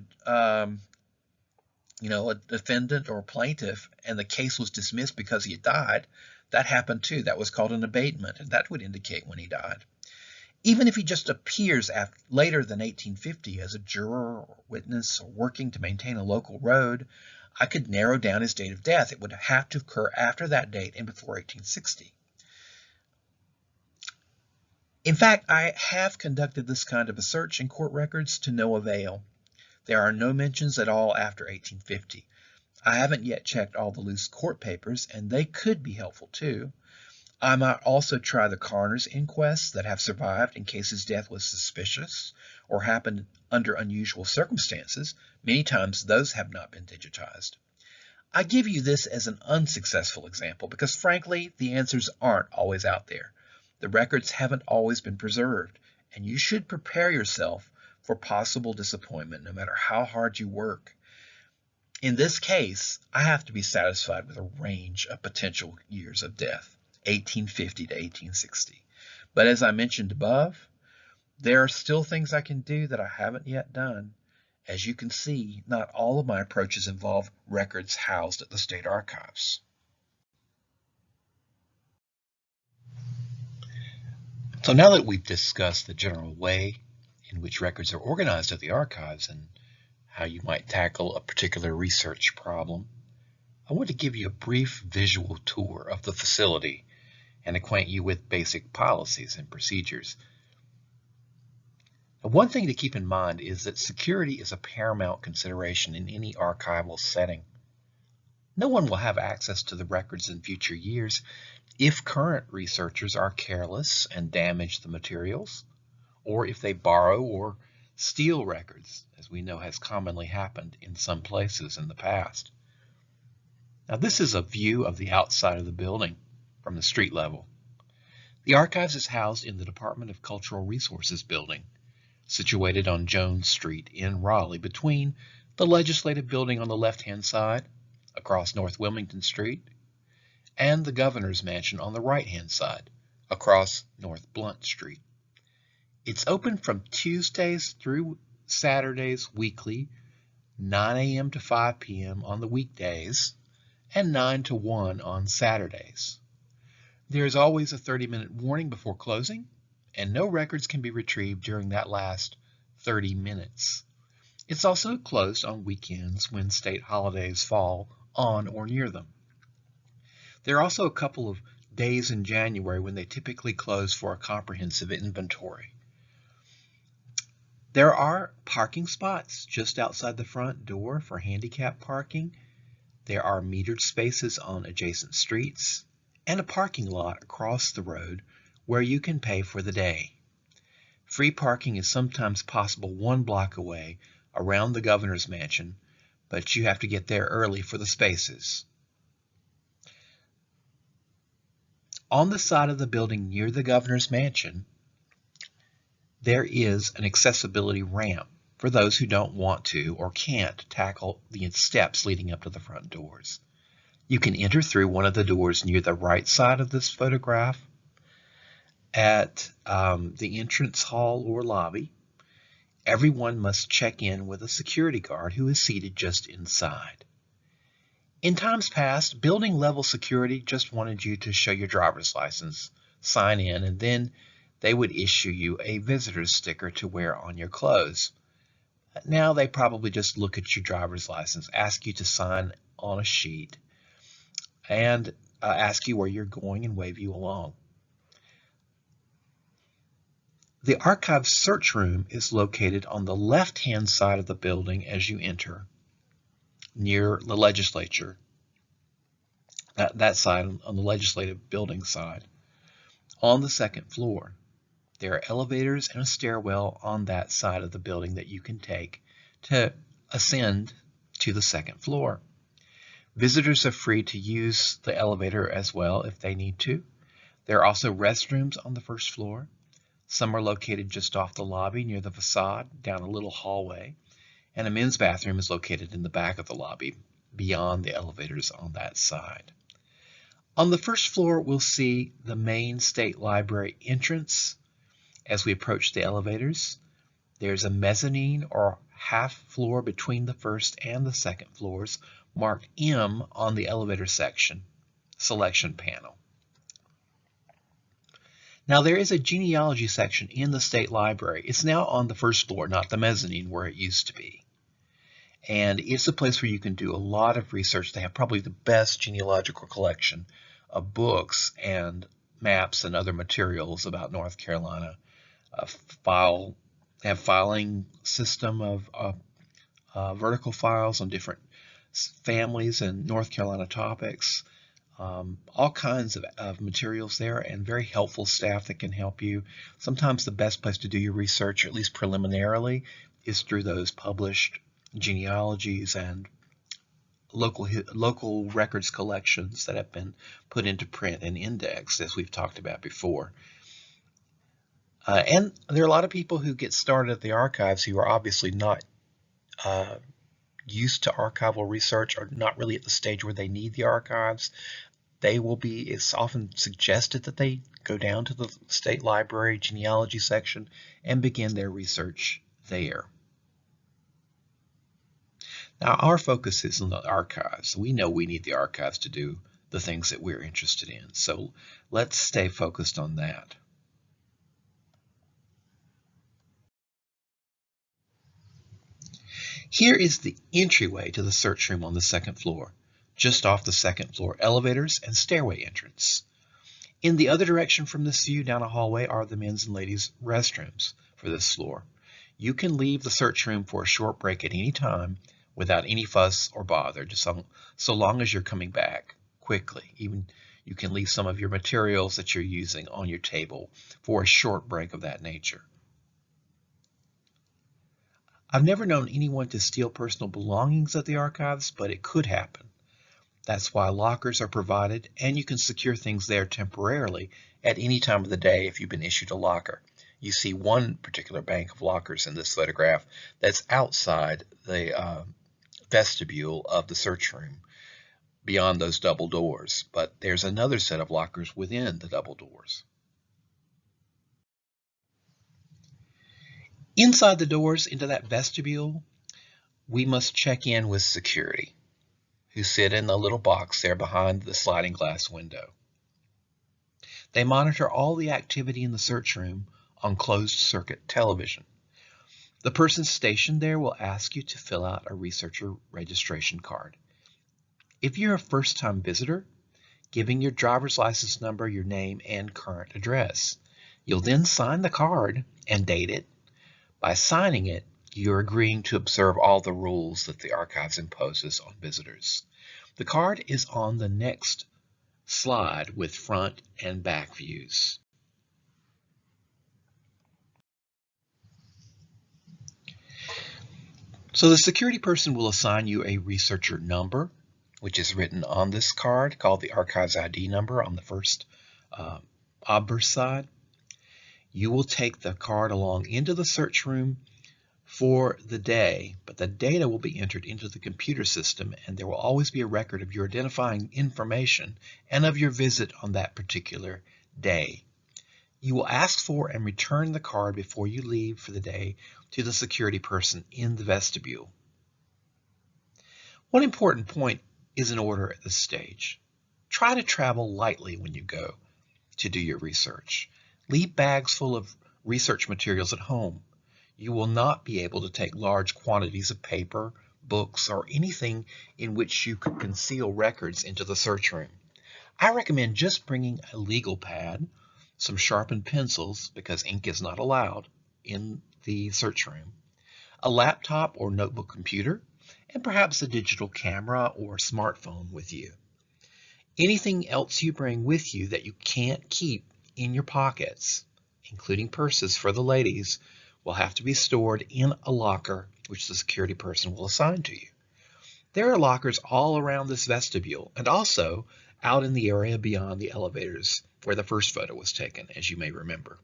defendant or a plaintiff, and the case was dismissed because he had died, that happened too. That was called an abatement, and that would indicate when he died. Even if he just appears later than 1850 as a juror or witness or working to maintain a local road, I could narrow down his date of death. It would have to occur after that date and before 1860. In fact, I have conducted this kind of a search in court records to no avail. There are no mentions at all after 1850. I haven't yet checked all the loose court papers, and they could be helpful too. I might also try the coroner's inquests that have survived in case his death was suspicious or happened under unusual circumstances. Many times those have not been digitized. I give you this as an unsuccessful example because, frankly, the answers aren't always out there. The records haven't always been preserved, and you should prepare yourself for possible disappointment no matter how hard you work. In this case, I have to be satisfied with a range of potential years of death, 1850 to 1860. But as I mentioned above, there are still things I can do that I haven't yet done. As you can see, not all of my approaches involve records housed at the state archives. So now that we've discussed the general way in which records are organized at the archives and how you might tackle a particular research problem, I want to give you a brief visual tour of the facility and acquaint you with basic policies and procedures. Now, one thing to keep in mind is that security is a paramount consideration in any archival setting. No one will have access to the records in future years if current researchers are careless and damage the materials, or if they borrow or steal records, as we know has commonly happened in some places in the past. Now this is a view of the outside of the building from the street level. The archives is housed in the Department of Cultural Resources building, situated on Jones Street in Raleigh, between the Legislative Building on the left-hand side, across North Wilmington Street, and the Governor's Mansion on the right-hand side, across North Blunt Street. It's open from Tuesdays through Saturdays weekly, 9 a.m. to 5 p.m. on the weekdays, and 9 to 1 on Saturdays. There is always a 30-minute warning before closing, and no records can be retrieved during that last 30 minutes. It's also closed on weekends when state holidays fall on or near them. There are also a couple of days in January when they typically close for a comprehensive inventory. There are parking spots just outside the front door for handicap parking. There are metered spaces on adjacent streets and a parking lot across the road where you can pay for the day. Free parking is sometimes possible 1 block away around the Governor's Mansion, but you have to get there early for the spaces. On the side of the building near the Governor's Mansion, there is an accessibility ramp for those who don't want to or can't tackle the steps leading up to the front doors. You can enter through one of the doors near the right side of this photograph at the entrance hall or lobby. Everyone must check in with a security guard who is seated just inside. In times past, building level security just wanted you to show your driver's license, sign in, and then they would issue you a visitor's sticker to wear on your clothes. Now they probably just look at your driver's license, ask you to sign on a sheet, and ask you where you're going and wave you along. The archive search room is located on the left-hand side of the building as you enter, near the legislature, that side on the legislative building side. On the second floor, there are elevators and a stairwell on that side of the building that you can take to ascend to the second floor. Visitors are free to use the elevator as well if they need to. There are also restrooms on the first floor. Some are located just off the lobby near the facade, down a little hallway, and a men's bathroom is located in the back of the lobby, beyond the elevators on that side. On the first floor, we'll see the main state library entrance. As we approach the elevators, there's a mezzanine or half floor between the first and the second floors, marked M on the elevator selection panel. Now there is a genealogy section in the state library. It's now on the first floor, not the mezzanine where it used to be. And it's a place where you can do a lot of research. They have probably the best genealogical collection of books and maps and other materials about North Carolina. They have filing system of vertical files on different families and North Carolina topics. All kinds of materials there, and very helpful staff that can help you. Sometimes the best place to do your research, at least preliminarily, is through those published genealogies and local records collections that have been put into print and indexed, as we've talked about before. And there are a lot of people who get started at the archives who are obviously not used to archival research, or not really at the stage where they need the archives. It's often suggested that they go down to the state library genealogy section and begin their research there. Now our focus is on the archives. We know we need the archives to do the things that we're interested in, so let's stay focused on that. Here is the entryway to the search room on the second floor. Just off the second floor, elevators and stairway entrance. In the other direction from this view down a hallway are the men's and ladies' restrooms for this floor. You can leave the search room for a short break at any time without any fuss or bother, just so long as you're coming back quickly. Even you can leave some of your materials that you're using on your table for a short break of that nature. I've never known anyone to steal personal belongings at the archives, but it could happen. That's why lockers are provided, and you can secure things there temporarily at any time of the day if you've been issued a locker. You see one particular bank of lockers in this photograph that's outside the vestibule of the search room beyond those double doors, but there's another set of lockers within the double doors. Inside the doors into that vestibule, we must check in with security, who sit in the little box there behind the sliding glass window. They monitor all the activity in the search room on closed-circuit television. The person stationed there will ask you to fill out a researcher registration card. If you're a first-time visitor, giving your driver's license number, your name, and current address. You'll then sign the card and date it. By signing it, you're agreeing to observe all the rules that the archives imposes on visitors. The card is on the next slide with front and back views. So the security person will assign you a researcher number, which is written on this card, called the Archives ID number on the first obverse side. You will take the card along into the search room for the day, but the data will be entered into the computer system, and there will always be a record of your identifying information and of your visit on that particular day. You will ask for and return the card before you leave for the day to the security person in the vestibule. One important point is in order at this stage. Try to travel lightly when you go to do your research. Leave bags full of research materials at home. You will not be able to take large quantities of paper, books, or anything in which you could conceal records into the search room. I recommend just bringing a legal pad, some sharpened pencils, because ink is not allowed in the search room, a laptop or notebook computer, and perhaps a digital camera or smartphone with you. Anything else you bring with you that you can't keep in your pockets, including purses for the ladies, will have to be stored in a locker which the security person will assign to you. There are lockers all around this vestibule and also out in the area beyond the elevators where the first photo was taken, as you may remember.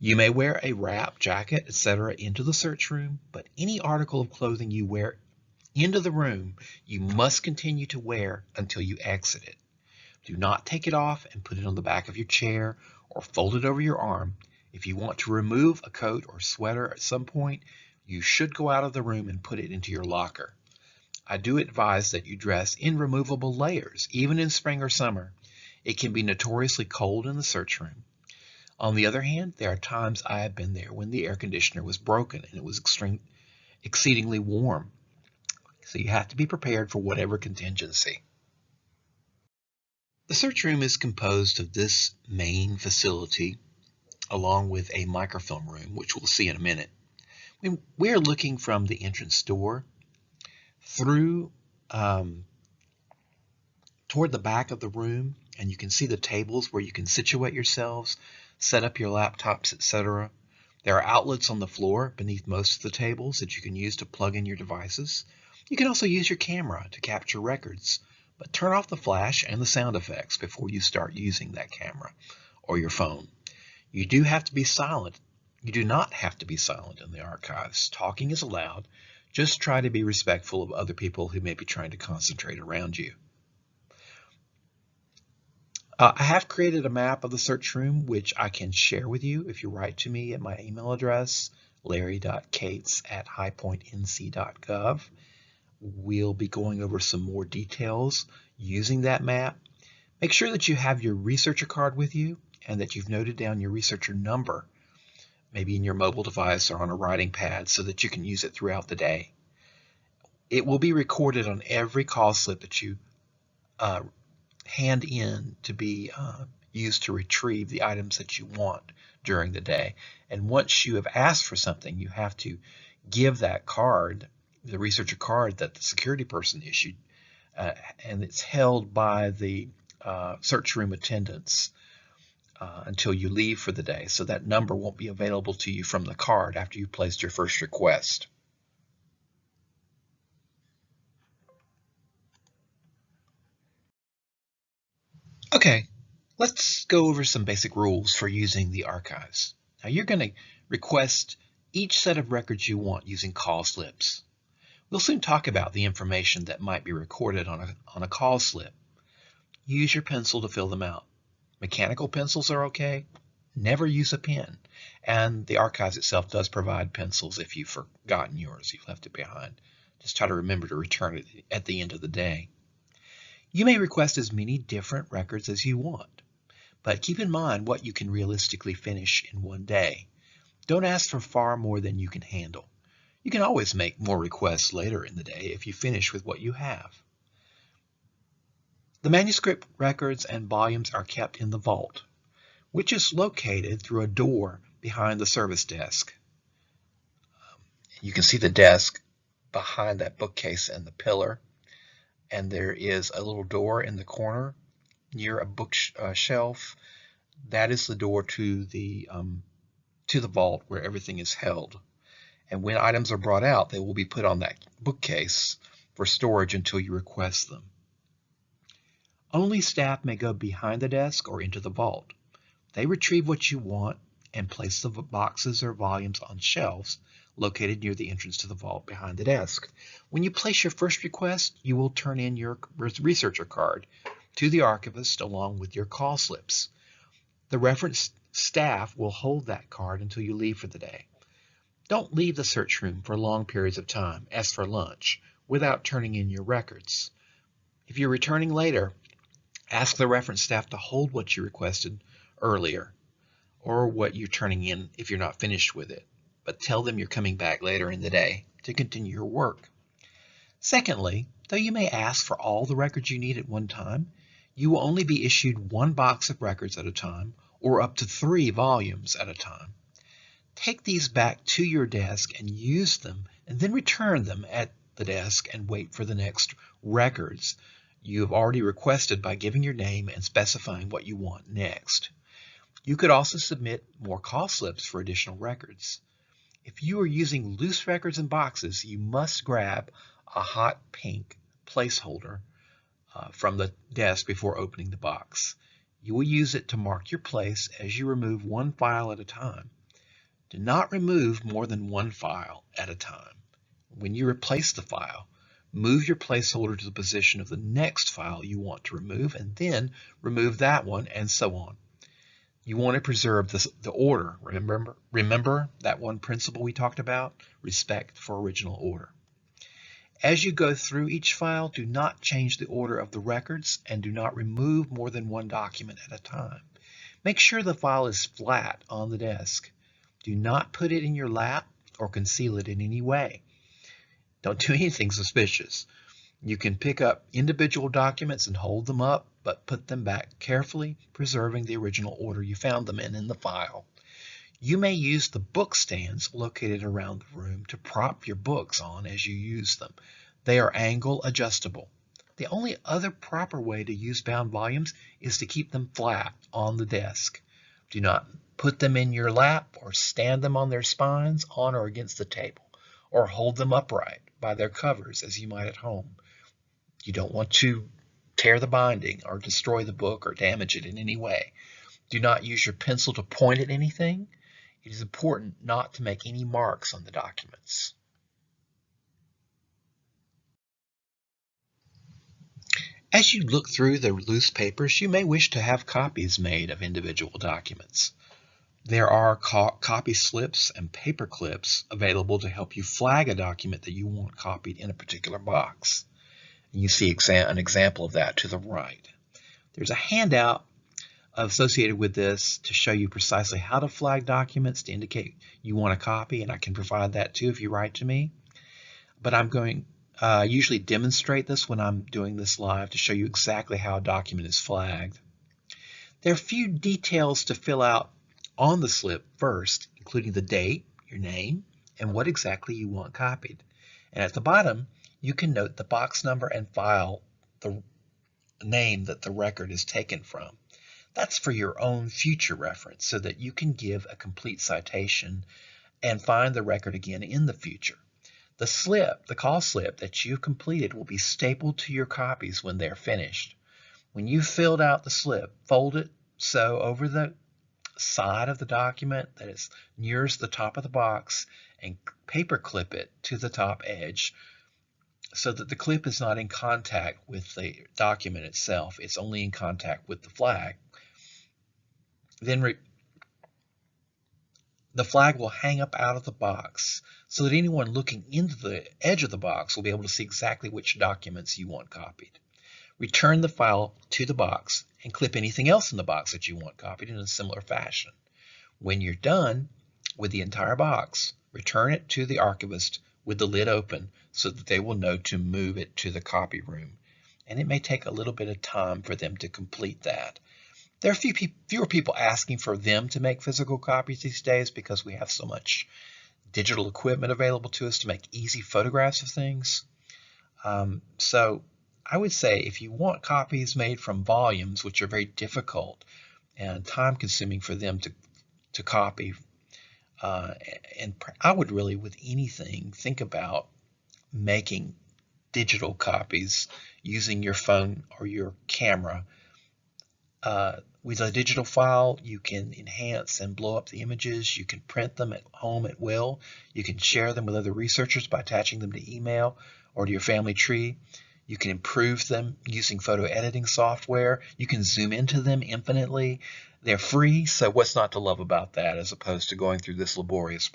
You may wear a wrap, jacket, etc. into the search room, but any article of clothing you wear into the room, you must continue to wear until you exit it. Do not take it off and put it on the back of your chair or fold it over your arm. If you want to remove a coat or sweater at some point, you should go out of the room and put it into your locker. I do advise that you dress in removable layers, even in spring or summer. It can be notoriously cold in the search room. On the other hand, there are times I have been there when the air conditioner was broken and it was exceedingly warm. So you have to be prepared for whatever contingency. The search room is composed of this main facility along with a microfilm room, which we'll see in a minute. We are looking from the entrance door through toward the back of the room, and you can see the tables where you can situate yourselves, set up your laptops, etc. There are outlets on the floor beneath most of the tables that you can use to plug in your devices. You can also use your camera to capture records, but turn off the flash and the sound effects before you start using that camera or your phone. You do have to be silent. You do not have to be silent in the archives. Talking is allowed. Just try to be respectful of other people who may be trying to concentrate around you. I have created a map of the search room, which I can share with you if you write to me at my email address, larry.cates@highpointnc.gov. We'll be going over some more details using that map. Make sure that you have your researcher card with you and that you've noted down your researcher number, maybe in your mobile device or on a writing pad, so that you can use it throughout the day. It will be recorded on every call slip that you hand in to be used to retrieve the items that you want during the day. And once you have asked for something, you have to give that card, the researcher card that the security person issued, and it's held by the search room attendants until you leave for the day. So that number won't be available to you from the card after you placed your first request. Okay, let's go over some basic rules for using the archives. Now you're going to request each set of records you want using call slips. We'll soon talk about the information that might be recorded on a call slip. Use your pencil to fill them out. Mechanical pencils are okay. Never use a pen. And the archives itself does provide pencils if you've forgotten yours, you've left it behind. Just try to remember to return it at the end of the day. You may request as many different records as you want, but keep in mind what you can realistically finish in one day. Don't ask for far more than you can handle. You can always make more requests later in the day if you finish with what you have. The manuscript records and volumes are kept in the vault, which is located through a door behind the service desk. You can see the desk behind that bookcase and the pillar, and there is a little door in the corner near a bookshelf. That is the door to the vault where everything is held. And when items are brought out, they will be put on that bookcase for storage until you request them. Only staff may go behind the desk or into the vault. They retrieve what you want and place the boxes or volumes on shelves located near the entrance to the vault behind the desk. When you place your first request, you will turn in your researcher card to the archivist along with your call slips. The reference staff will hold that card until you leave for the day. Don't leave the search room for long periods of time, as for lunch, without turning in your records. If you're returning later, ask the reference staff to hold what you requested earlier, or what you're turning in if you're not finished with it, but tell them you're coming back later in the day to continue your work. Secondly, though you may ask for all the records you need at one time, you will only be issued one box of records at a time, or up to 3 volumes at a time. Take these back to your desk and use them, and then return them at the desk and wait for the next records you have already requested by giving your name and specifying what you want next. You could also submit more call slips for additional records. If you are using loose records in boxes, you must grab a hot pink placeholder from the desk before opening the box. You will use it to mark your place as you remove one file at a time. Do not remove more than one file at a time. When you replace the file, move your placeholder to the position of the next file you want to remove, and then remove that one, and so on. You want to preserve the order. Remember that one principle we talked about? Respect for original order. As you go through each file, do not change the order of the records, and do not remove more than one document at a time. Make sure the file is flat on the desk. Do not put it in your lap or conceal it in any way. Don't do anything suspicious. You can pick up individual documents and hold them up, but put them back carefully, preserving the original order you found them in the file. You may use the book stands located around the room to prop your books on as you use them. They are angle adjustable. The only other proper way to use bound volumes is to keep them flat on the desk. Do not put them in your lap or stand them on their spines on or against the table, or hold them upright by their covers as you might at home. You don't want to tear the binding or destroy the book or damage it in any way. Do not use your pencil to point at anything. It is important not to make any marks on the documents. As you look through the loose papers, you may wish to have copies made of individual documents. There are copy slips and paper clips available to help you flag a document that you want copied in a particular box. And you see an example of that to the right. There's a handout associated with this to show you precisely how to flag documents to indicate you want a copy, and I can provide that too if you write to me. But I'm going usually demonstrate this when I'm doing this live to show you exactly how a document is flagged. There are a few details to fill out on the slip first, including the date, your name, and what exactly you want copied. And at the bottom, you can note the box number and file, the name that the record is taken from. That's for your own future reference so that you can give a complete citation and find the record again in the future. The call slip that you've completed will be stapled to your copies when they're finished. When you filled out the slip, fold it so over the side of the document that is nearest the top of the box and paper clip it to the top edge so that the clip is not in contact with the document itself. It's only in contact with the flag. Then the flag will hang up out of the box so that anyone looking into the edge of the box will be able to see exactly which documents you want copied. Return the file to the box and clip anything else in the box that you want copied in a similar fashion. When you're done with the entire box, return it to the archivist with the lid open so that they will know to move it to the copy room. And it may take a little bit of time for them to complete that. There are fewer people asking for them to make physical copies these days because we have so much digital equipment available to us to make easy photographs of things. So I would say if you want copies made from volumes, which are very difficult and time-consuming for them to copy, and I would really, with anything, think about making digital copies using your phone or your camera. With a digital file, you can enhance and blow up the images. You can print them at home at will. You can share them with other researchers by attaching them to email or to your family tree. You can improve them using photo editing software. You can zoom into them infinitely. They're free, so what's not to love about that, as opposed to going through this laborious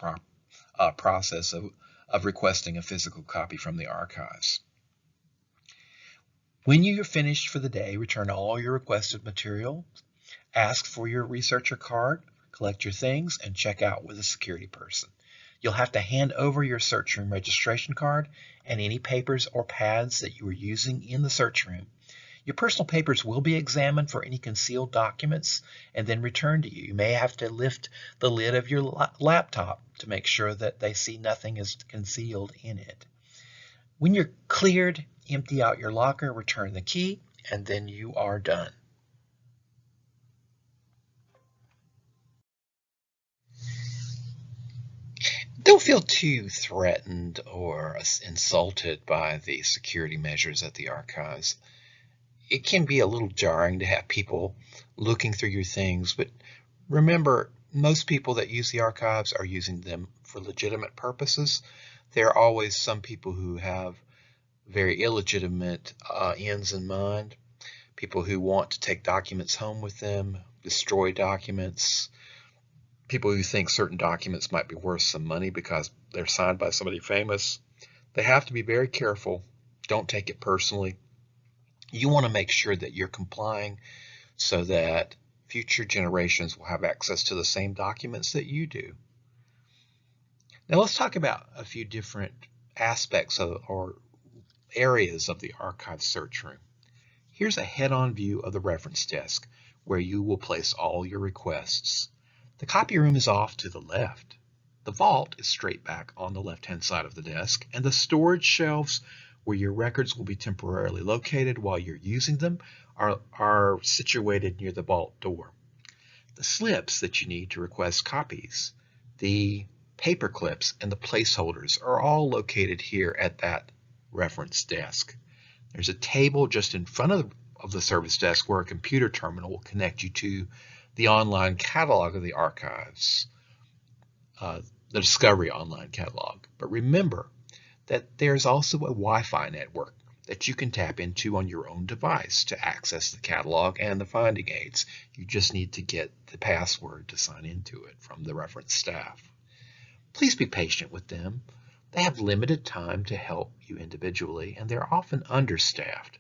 process of requesting a physical copy from the archives. When you're finished for the day, return all your requested material, ask for your researcher card, collect your things, and check out with a security person. You'll have to hand over your search room registration card and any papers or pads that you were using in the search room. Your personal papers will be examined for any concealed documents and then returned to you. You may have to lift the lid of your laptop to make sure that they see nothing is concealed in it. When you're cleared, empty out your locker, return the key, and then you are done. Don't feel too threatened or insulted by the security measures at the archives. It can be a little jarring to have people looking through your things, but remember, most people that use the archives are using them for legitimate purposes. There are always some people who have very illegitimate ends in mind, people who want to take documents home with them, destroy documents, people who think certain documents might be worth some money because they're signed by somebody famous. They have to be very careful. Don't take it personally. You want to make sure that you're complying so that future generations will have access to the same documents that you do. Now let's talk about a few different aspects or areas of the archive search room. Here's a head-on view of the reference desk where you will place all your requests. The copy room is off to the left. The vault is straight back on the left-hand side of the desk, and the storage shelves where your records will be temporarily located while you're using them are situated near the vault door. The slips that you need to request copies, the paper clips, and the placeholders are all located here at that reference desk. There's a table just in front of the service desk where a computer terminal will connect you to the online catalog of the archives, the Discovery Online Catalog. But remember that there's also a Wi-Fi network that you can tap into on your own device to access the catalog and the finding aids. You just need to get the password to sign into it from the reference staff. Please be patient with them. They have limited time to help you individually, and they're often understaffed.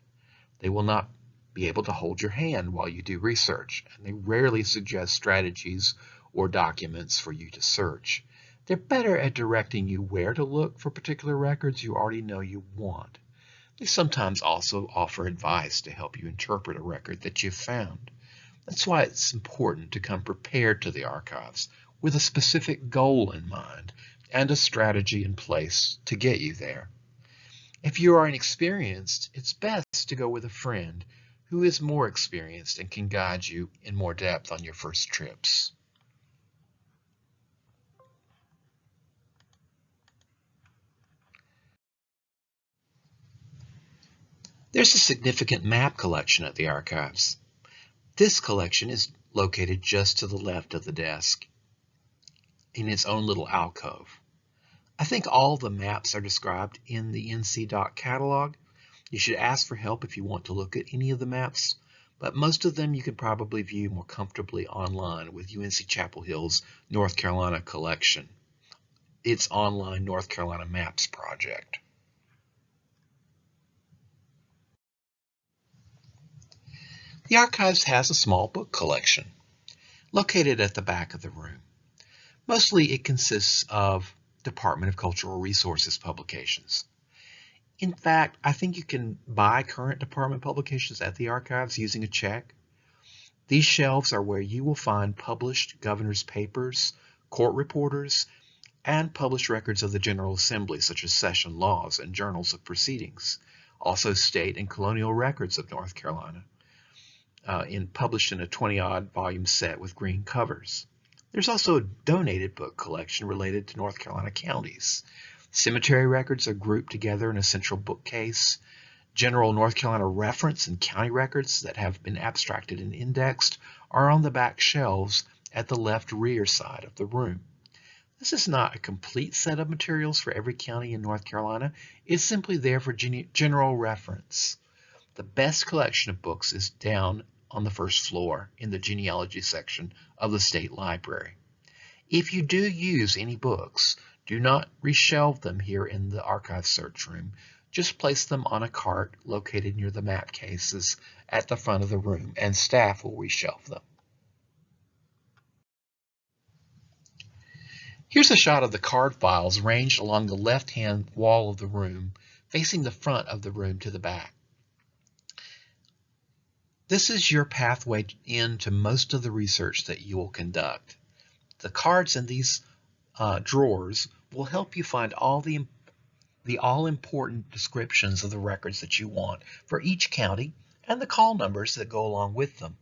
They will not be able to hold your hand while you do research, and they rarely suggest strategies or documents for you to search. They're better at directing you where to look for particular records you already know you want. They sometimes also offer advice to help you interpret a record that you've found. That's why it's important to come prepared to the archives with a specific goal in mind and a strategy in place to get you there. If you are inexperienced, it's best to go with a friend who is more experienced and can guide you in more depth on your first trips. There's a significant map collection at the archives. This collection is located just to the left of the desk in its own little alcove. I think all the maps are described in the NC.doc catalog. You should ask for help if you want to look at any of the maps, but most of them you can probably view more comfortably online with UNC Chapel Hill's North Carolina collection, its online North Carolina Maps project. The archives has a small book collection located at the back of the room. Mostly it consists of Department of Cultural Resources publications. In fact, I think you can buy current department publications at the archives using a check. These shelves are where you will find published governor's papers, court reporters, and published records of the General Assembly, such as session laws and journals of proceedings. Also state and colonial records of North Carolina, published in a 20-odd volume set with green covers. There's also a donated book collection related to North Carolina counties. Cemetery records are grouped together in a central bookcase. General North Carolina reference and county records that have been abstracted and indexed are on the back shelves at the left rear side of the room. This is not a complete set of materials for every county in North Carolina. It's simply there for general reference. The best collection of books is down on the first floor in the genealogy section of the State Library. If you do use any books, do not reshelve them here in the archive search room. Just place them on a cart located near the map cases at the front of the room, and staff will reshelve them. Here's a shot of the card files ranged along the left-hand wall of the room, facing the front of the room to the back. This is your pathway into most of the research that you will conduct. The cards in these drawers will help you find all the all-important descriptions of the records that you want for each county and the call numbers that go along with them.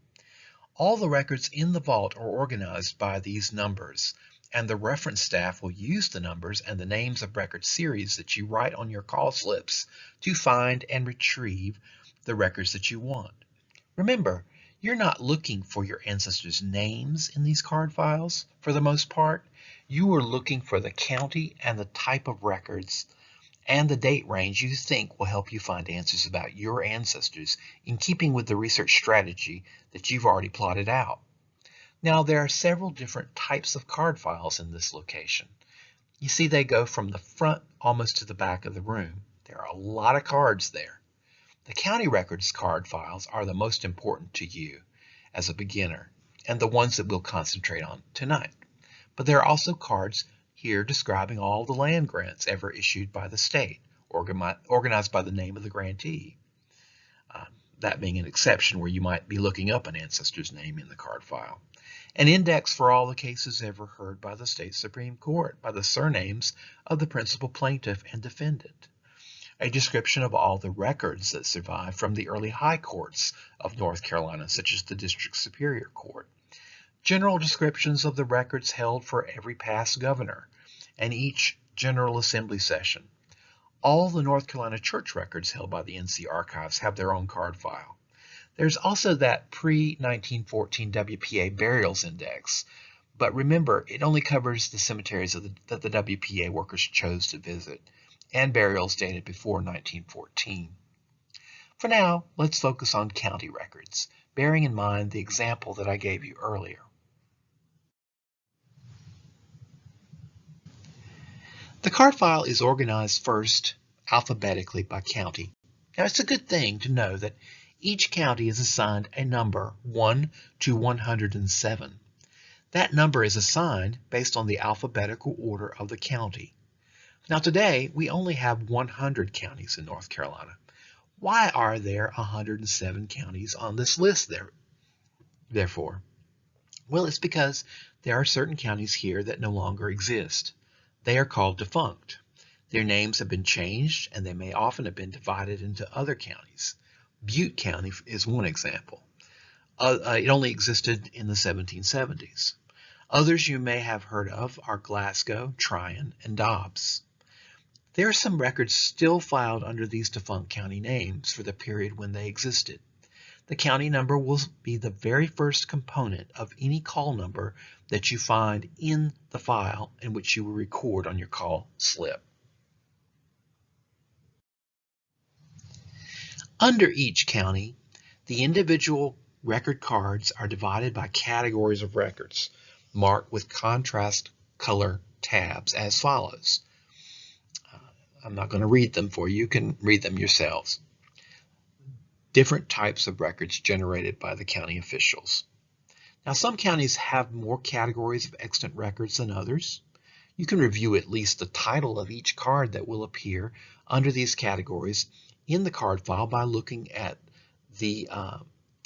All the records in the vault are organized by these numbers, and the reference staff will use the numbers and the names of record series that you write on your call slips to find and retrieve the records that you want. Remember, you're not looking for your ancestors' names in these card files for the most part. You are looking for the county and the type of records and the date range you think will help you find answers about your ancestors in keeping with the research strategy that you've already plotted out. Now, there are several different types of card files in this location. You see they go from the front almost to the back of the room. There are a lot of cards there. The county records card files are the most important to you as a beginner and the ones that we'll concentrate on tonight. But there are also cards here describing all the land grants ever issued by the state, organized by the name of the grantee. That being an exception where you might be looking up an ancestor's name in the card file. An index for all the cases ever heard by the state Supreme Court by the surnames of the principal plaintiff and defendant. A description of all the records that survive from the early high courts of North Carolina, such as the District Superior Court. General descriptions of the records held for every past governor and each General Assembly session. All the North Carolina church records held by the NC Archives have their own card file. There's also that pre-1914 WPA burials index, but remember, it only covers the cemeteries that the WPA workers chose to visit, and burials dated before 1914. For now, let's focus on county records, bearing in mind the example that I gave you earlier. The card file is organized first alphabetically by county. Now, it's a good thing to know that each county is assigned a number 1 to 107. That number is assigned based on the alphabetical order of the county. Now today, we only have 100 counties in North Carolina. Why are there 107 counties on this list therefore? Well, it's because there are certain counties here that no longer exist. They are called defunct. Their names have been changed, and they may often have been divided into other counties. Butte County is one example. It only existed in the 1770s. Others you may have heard of are Glasgow, Tryon, and Dobbs. There are some records still filed under these defunct county names for the period when they existed. The county number will be the very first component of any call number that you find in the file in which you will record on your call slip. Under each county, the individual record cards are divided by categories of records, marked with contrast color tabs as follows. I'm not going to read them for you. You can read them yourselves. Different types of records generated by the county officials. Now, some counties have more categories of extant records than others. You can review at least the title of each card that will appear under these categories in the card file by looking at the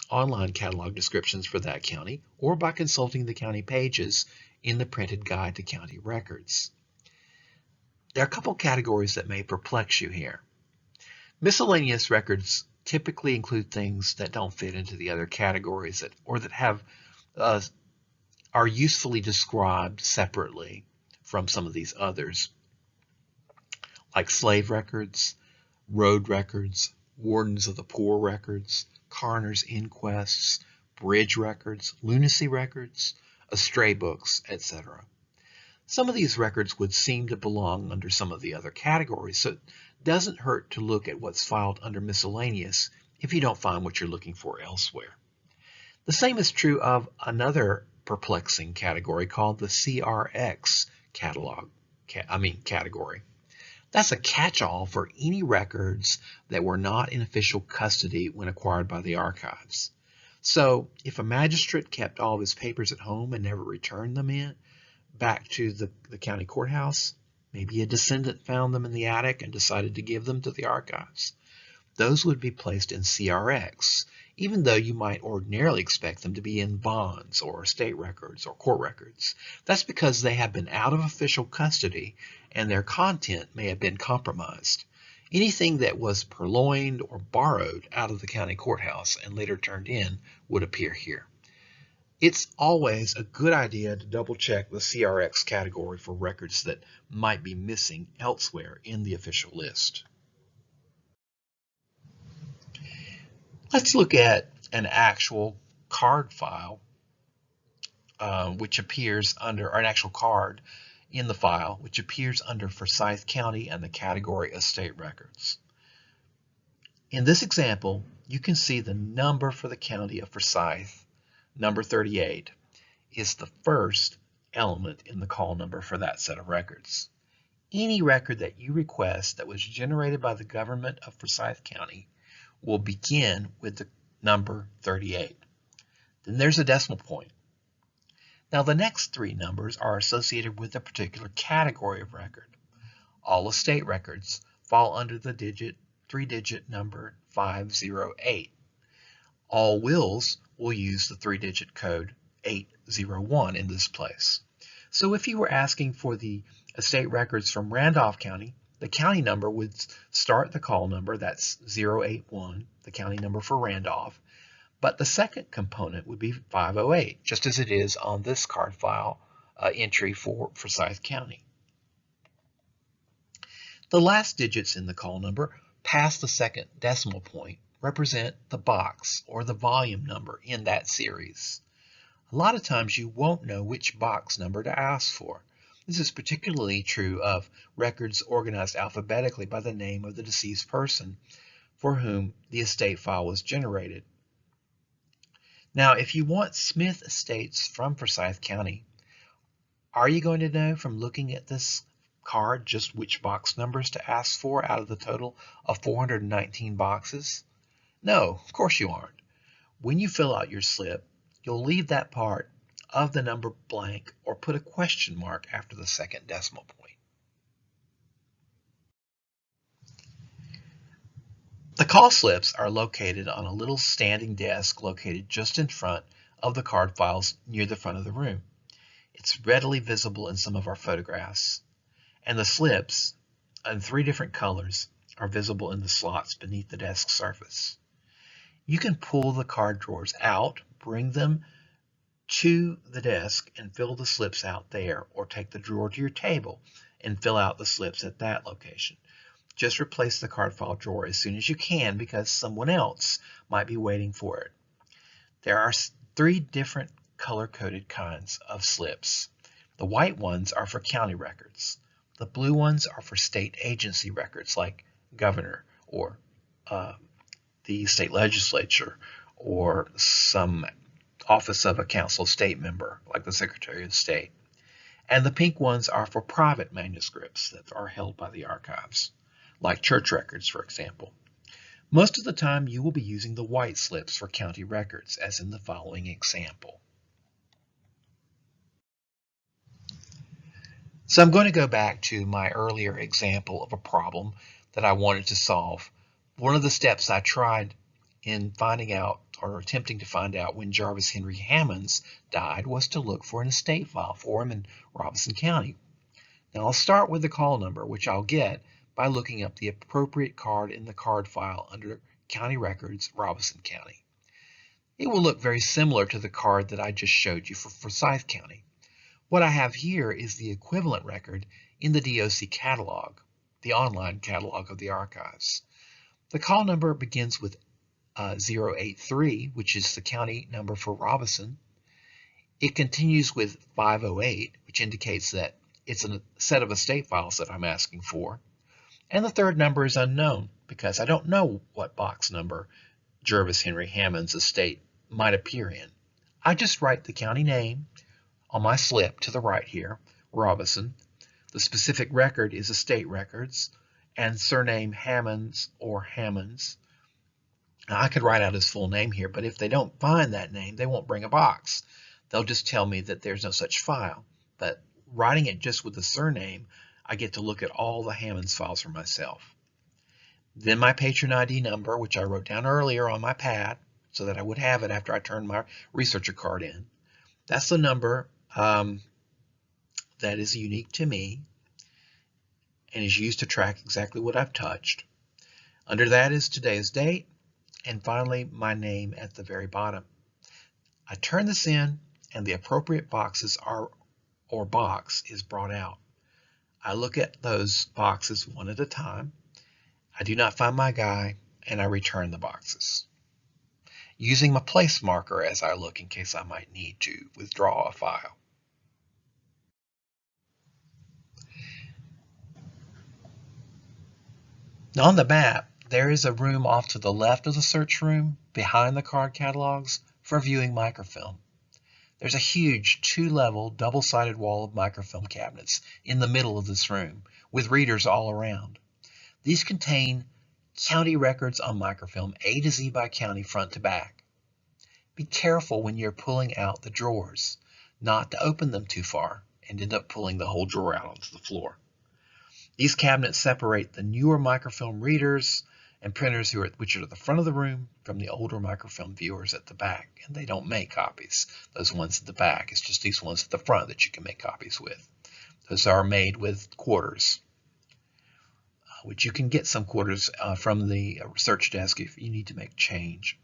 online catalog descriptions for that county or by consulting the county pages in the printed guide to county records. There are a couple categories that may perplex you here. Miscellaneous records typically include things that don't fit into the other categories that have are usefully described separately from some of these others, like slave records, road records, wardens of the poor records, coroner's inquests, bridge records, lunacy records, estray books, etc. Some of these records would seem to belong under some of the other categories, so it doesn't hurt to look at what's filed under miscellaneous if you don't find what you're looking for elsewhere. The same is true of another perplexing category called the CRX category. That's a catch-all for any records that were not in official custody when acquired by the archives. So if a magistrate kept all of his papers at home and never returned them back to the county courthouse, maybe a descendant found them in the attic and decided to give them to the archives, those would be placed in CRX, even though you might ordinarily expect them to be in bonds or state records or court records. That's because they have been out of official custody and their content may have been compromised. Anything that was purloined or borrowed out of the county courthouse and later turned in would appear here. It's always a good idea to double check the CRX category for records that might be missing elsewhere in the official list. Let's look at an actual card file, which appears under, or an actual card in the file, which appears under Forsyth County and the category Estate Records. In this example, you can see the number for the county of Forsyth, number 38, is the first element in the call number for that set of records. Any record that you request that was generated by the government of Forsyth County will begin with the number 38. Then there's a decimal point. Now the next three numbers are associated with a particular category of record. All estate records fall under the three-digit number 508. All wills will use the three-digit code 801 in this place. So if you were asking for the estate records from Randolph County, the county number would start the call number, that's 081, the county number for Randolph, but the second component would be 508, just as it is on this card file entry for Forsyth County. The last digits in the call number past the second decimal point represent the box or the volume number in that series. A lot of times you won't know which box number to ask for. This is particularly true of records organized alphabetically by the name of the deceased person for whom the estate file was generated. Now, if you want Smith Estates from Forsyth County, are you going to know from looking at this card just which box numbers to ask for out of the total of 419 boxes? No, of course you aren't. When you fill out your slip, you'll leave that part of the number blank or put a question mark after the second decimal point. The call slips are located on a little standing desk located just in front of the card files near the front of the room. It's readily visible in some of our photographs, and the slips in 3 different colors are visible in the slots beneath the desk surface. You can pull the card drawers out, bring them to the desk and fill the slips out there, or take the drawer to your table and fill out the slips at that location. Just replace the card file drawer as soon as you can because someone else might be waiting for it. There are 3 different color-coded kinds of slips. The white ones are for county records. The blue ones are for state agency records like governor or the state legislature or some office of a council of state member like the Secretary of State. And the pink ones are for private manuscripts that are held by the archives, like church records, for example. Most of the time you will be using the white slips for county records, as in the following example. So I'm going to go back to my earlier example of a problem that I wanted to solve. One of the steps I tried in finding out or attempting to find out when Jarvis Henry Hammonds died was to look for an estate file for him in Robeson County. Now I'll start with the call number, which I'll get by looking up the appropriate card in the card file under County Records, Robeson County. It will look very similar to the card that I just showed you for Forsyth County. What I have here is the equivalent record in the DOC catalog, the online catalog of the archives. The call number begins with 083, which is the county number for Robeson. It continues with 508, which indicates that it's a set of estate files that I'm asking for. And the third number is unknown because I don't know what box number Jarvis Henry Hammonds' estate might appear in. I just write the county name on my slip to the right here, Robeson. The specific record is estate records and surname Hammonds or Hammonds. Now, I could write out his full name here, but if they don't find that name, they won't bring a box. They'll just tell me that there's no such file. But writing it just with the surname, I get to look at all the Hammonds files for myself. Then my patron ID number, which I wrote down earlier on my pad so that I would have it after I turned my researcher card in. That's the number that is unique to me and is used to track exactly what I've touched. Under that is today's date, and finally my name at the very bottom. I turn this in and the appropriate boxes box is brought out. I look at those boxes one at a time. I do not find my guy and I return the boxes, using my place marker as I look in case I might need to withdraw a file. Now on the map, there is a room off to the left of the search room behind the card catalogs for viewing microfilm. There's a huge 2-level double-sided wall of microfilm cabinets in the middle of this room with readers all around. These contain county records on microfilm A to Z by county front to back. Be careful when you're pulling out the drawers not to open them too far and end up pulling the whole drawer out onto the floor. These cabinets separate the newer microfilm readers and printers which are at the front of the room from the older microfilm viewers at the back, and they don't make copies. Those ones at the back, it's just these ones at the front that you can make copies with. Those are made with quarters, which you can get some quarters from the research desk if you need to make change.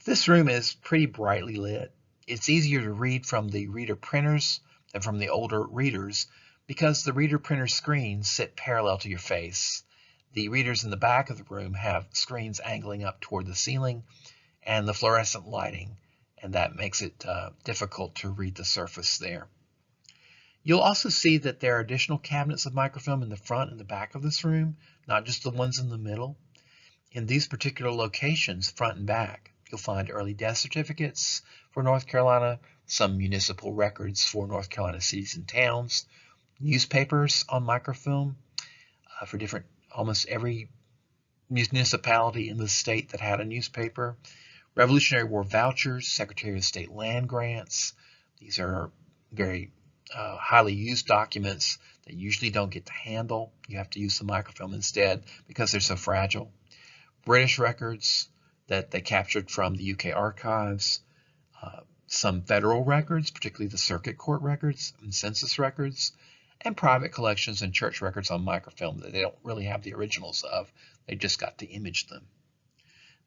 This room is pretty brightly lit. It's easier to read from the reader printers than from the older readers because the reader printer screens sit parallel to your face. The readers in the back of the room have screens angling up toward the ceiling and the fluorescent lighting, and that makes it difficult to read the surface there. You'll also see that there are additional cabinets of microfilm in the front and the back of this room, not just the ones in the middle. In these particular locations, front and back, you'll find early death certificates for North Carolina, some municipal records for North Carolina cities and towns, newspapers on microfilm for almost every municipality in the state that had a newspaper, Revolutionary War vouchers, Secretary of State land grants. These are very highly used documents that usually don't get to handle. You have to use the microfilm instead because they're so fragile. British records that they captured from the UK archives, some federal records, particularly the circuit court records and census records, and private collections and church records on microfilm that they don't really have the originals of. They just got to image them.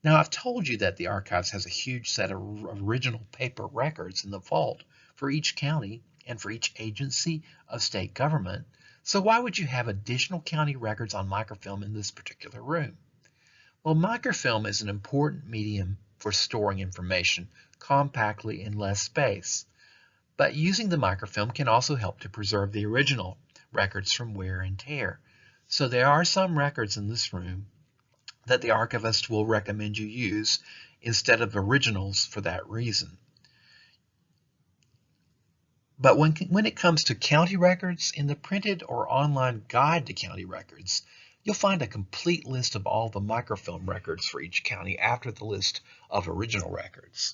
Now, I've told you that the archives has a huge set of original paper records in the vault for each county and for each agency of state government, So why would you have additional county records on microfilm in this particular room? Well, microfilm is an important medium for storing information compactly in less space. But using the microfilm can also help to preserve the original records from wear and tear. So there are some records in this room that the archivist will recommend you use instead of originals for that reason. But when it comes to county records, in the printed or online guide to county records, you'll find a complete list of all the microfilm records for each county after the list of original records.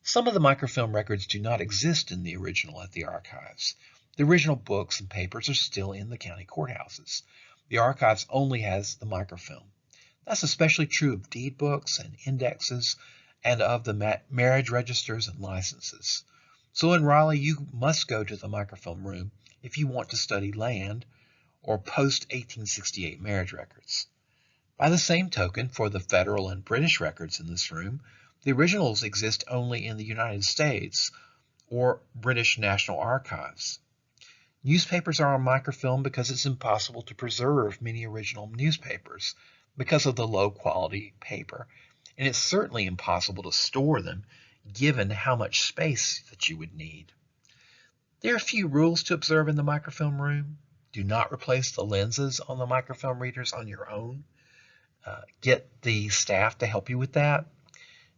Some of the microfilm records do not exist in the original at the archives. The original books and papers are still in the county courthouses. The archives only has the microfilm. That's especially true of deed books and indexes and of the marriage registers and licenses. So in Raleigh, you must go to the microfilm room if you want to study land or post-1868 marriage records. By the same token, for the federal and British records in this room, the originals exist only in the United States or British National Archives. Newspapers are on microfilm because it's impossible to preserve many original newspapers because of the low quality paper, and it's certainly impossible to store them given how much space that you would need. There are a few rules to observe in the microfilm room. Do not replace the lenses on the microfilm readers on your own. Get the staff to help you with that.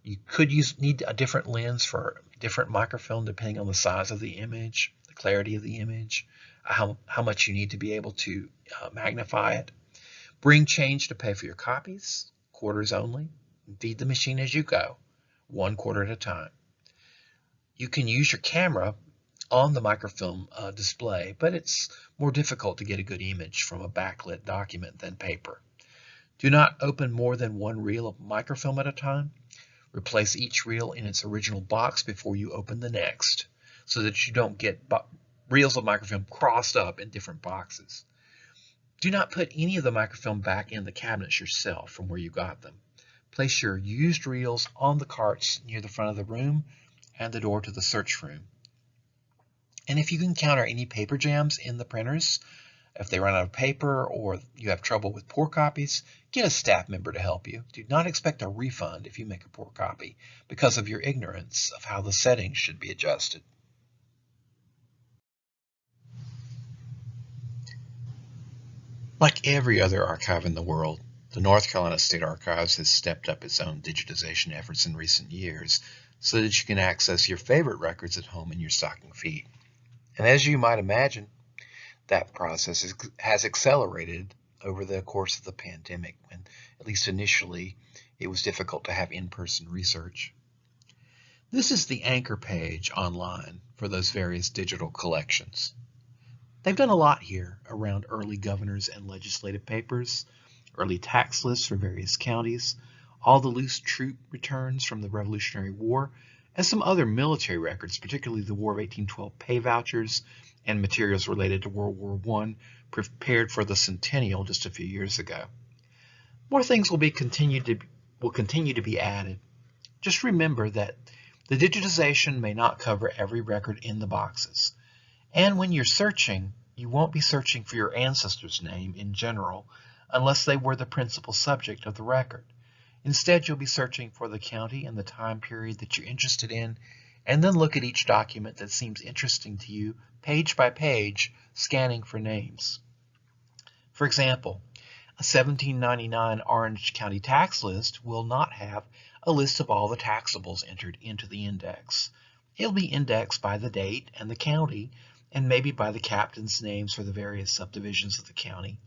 You could need a different lens for different microfilm depending on the size of the image, the clarity of the image, how much you need to be able to magnify it. Bring change to pay for your copies, quarters only. Feed the machine as you go, 1 quarter at a time. You can use your camera on the microfilm display, but it's more difficult to get a good image from a backlit document than paper. Do not open more than one reel of microfilm at a time. Replace each reel in its original box before you open the next, so that you don't get reels of microfilm crossed up in different boxes. Do not put any of the microfilm back in the cabinets yourself from where you got them. Place your used reels on the carts near the front of the room and the door to the search room. And if you encounter any paper jams in the printers, if they run out of paper or you have trouble with poor copies, get a staff member to help you. Do not expect a refund if you make a poor copy because of your ignorance of how the settings should be adjusted. Like every other archive in the world, the North Carolina State Archives has stepped up its own digitization efforts in recent years so that you can access your favorite records at home in your stocking feet. And as you might imagine, that process has accelerated over the course of the pandemic, when at least initially it was difficult to have in-person research. This is the anchor page online for those various digital collections. They've done a lot here around early governors and legislative papers, early tax lists for various counties, all the loose troop returns from the Revolutionary War, and some other military records, particularly the War of 1812 pay vouchers and materials related to World War I prepared for the centennial just a few years ago. More things will continue to be added. Just remember that the digitization may not cover every record in the boxes. And when you're searching, you won't be searching for your ancestor's name in general unless they were the principal subject of the record. Instead, you'll be searching for the county and the time period that you're interested in, and then look at each document that seems interesting to you, page by page, scanning for names. For example, a 1799 Orange County tax list will not have a list of all the taxables entered into the index. It'll be indexed by the date and the county, and maybe by the captain's names for the various subdivisions of the county.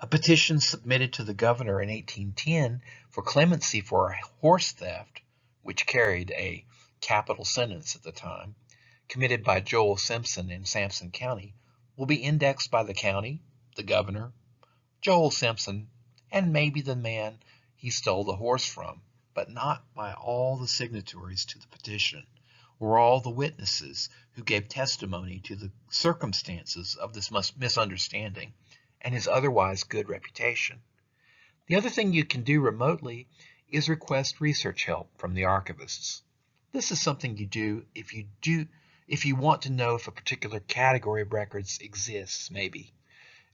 A petition submitted to the governor in 1810 for clemency for a horse theft, which carried a capital sentence at the time, committed by Joel Simpson in Sampson County, will be indexed by the county, the governor, Joel Simpson, and maybe the man he stole the horse from, but not by all the signatories to the petition, or all the witnesses who gave testimony to the circumstances of this misunderstanding and his otherwise good reputation. The other thing you can do remotely is request research help from the archivists. This is something you do if you want to know if a particular category of records exists, maybe.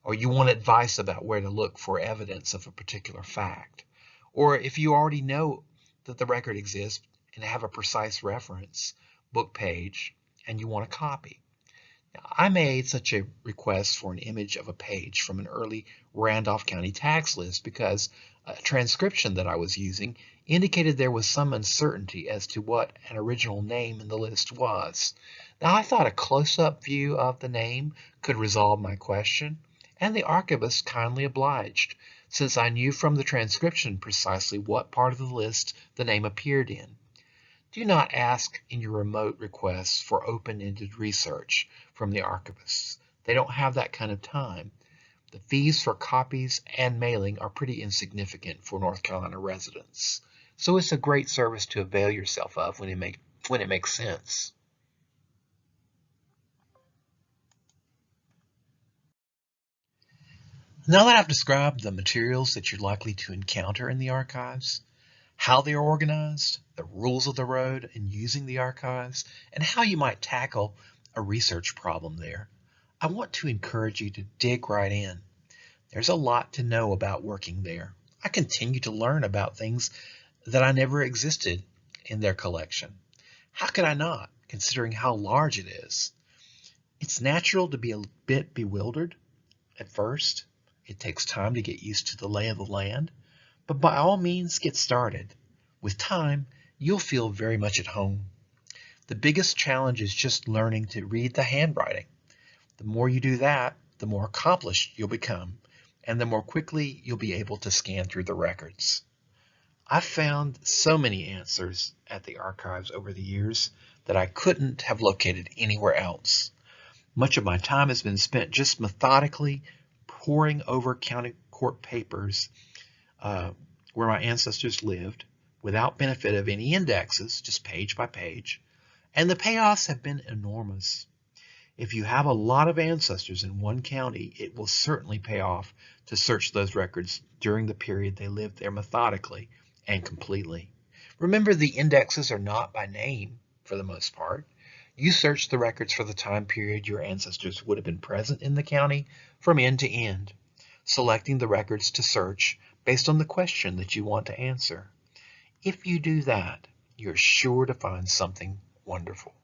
or you want advice about where to look for evidence of a particular fact, or if you already know that the record exists and have a precise reference book page and you want a copy. Now, I made such a request for an image of a page from an early Randolph County tax list because a transcription that I was using indicated there was some uncertainty as to what an original name in the list was. Now, I thought a close-up view of the name could resolve my question, and the archivist kindly obliged, since I knew from the transcription precisely what part of the list the name appeared in. Do not ask in your remote requests for open-ended research from the archivists. They don't have that kind of time. The fees for copies and mailing are pretty insignificant for North Carolina residents. So it's a great service to avail yourself of when it makes sense. Now that I've described the materials that you're likely to encounter in the archives, how they are organized, the rules of the road in using the archives, and how you might tackle a research problem there, I want to encourage you to dig right in. There's a lot to know about working there. I continue to learn about things that I never existed in their collection. How could I not, considering how large it is? It's natural to be a bit bewildered at first. It takes time to get used to the lay of the land. But by all means, get started. With time, you'll feel very much at home. The biggest challenge is just learning to read the handwriting. The more you do that, the more accomplished you'll become, and the more quickly you'll be able to scan through the records. I've found so many answers at the archives over the years that I couldn't have located anywhere else. Much of my time has been spent just methodically poring over county court papers where my ancestors lived without benefit of any indexes, just page by page, and the payoffs have been enormous. If you have a lot of ancestors in one county, it will certainly pay off to search those records during the period they lived there methodically and completely. Remember, the indexes are not by name for the most part. You search the records for the time period your ancestors would have been present in the county from end to end, selecting the records to search based on the question that you want to answer. If you do that, you're sure to find something wonderful.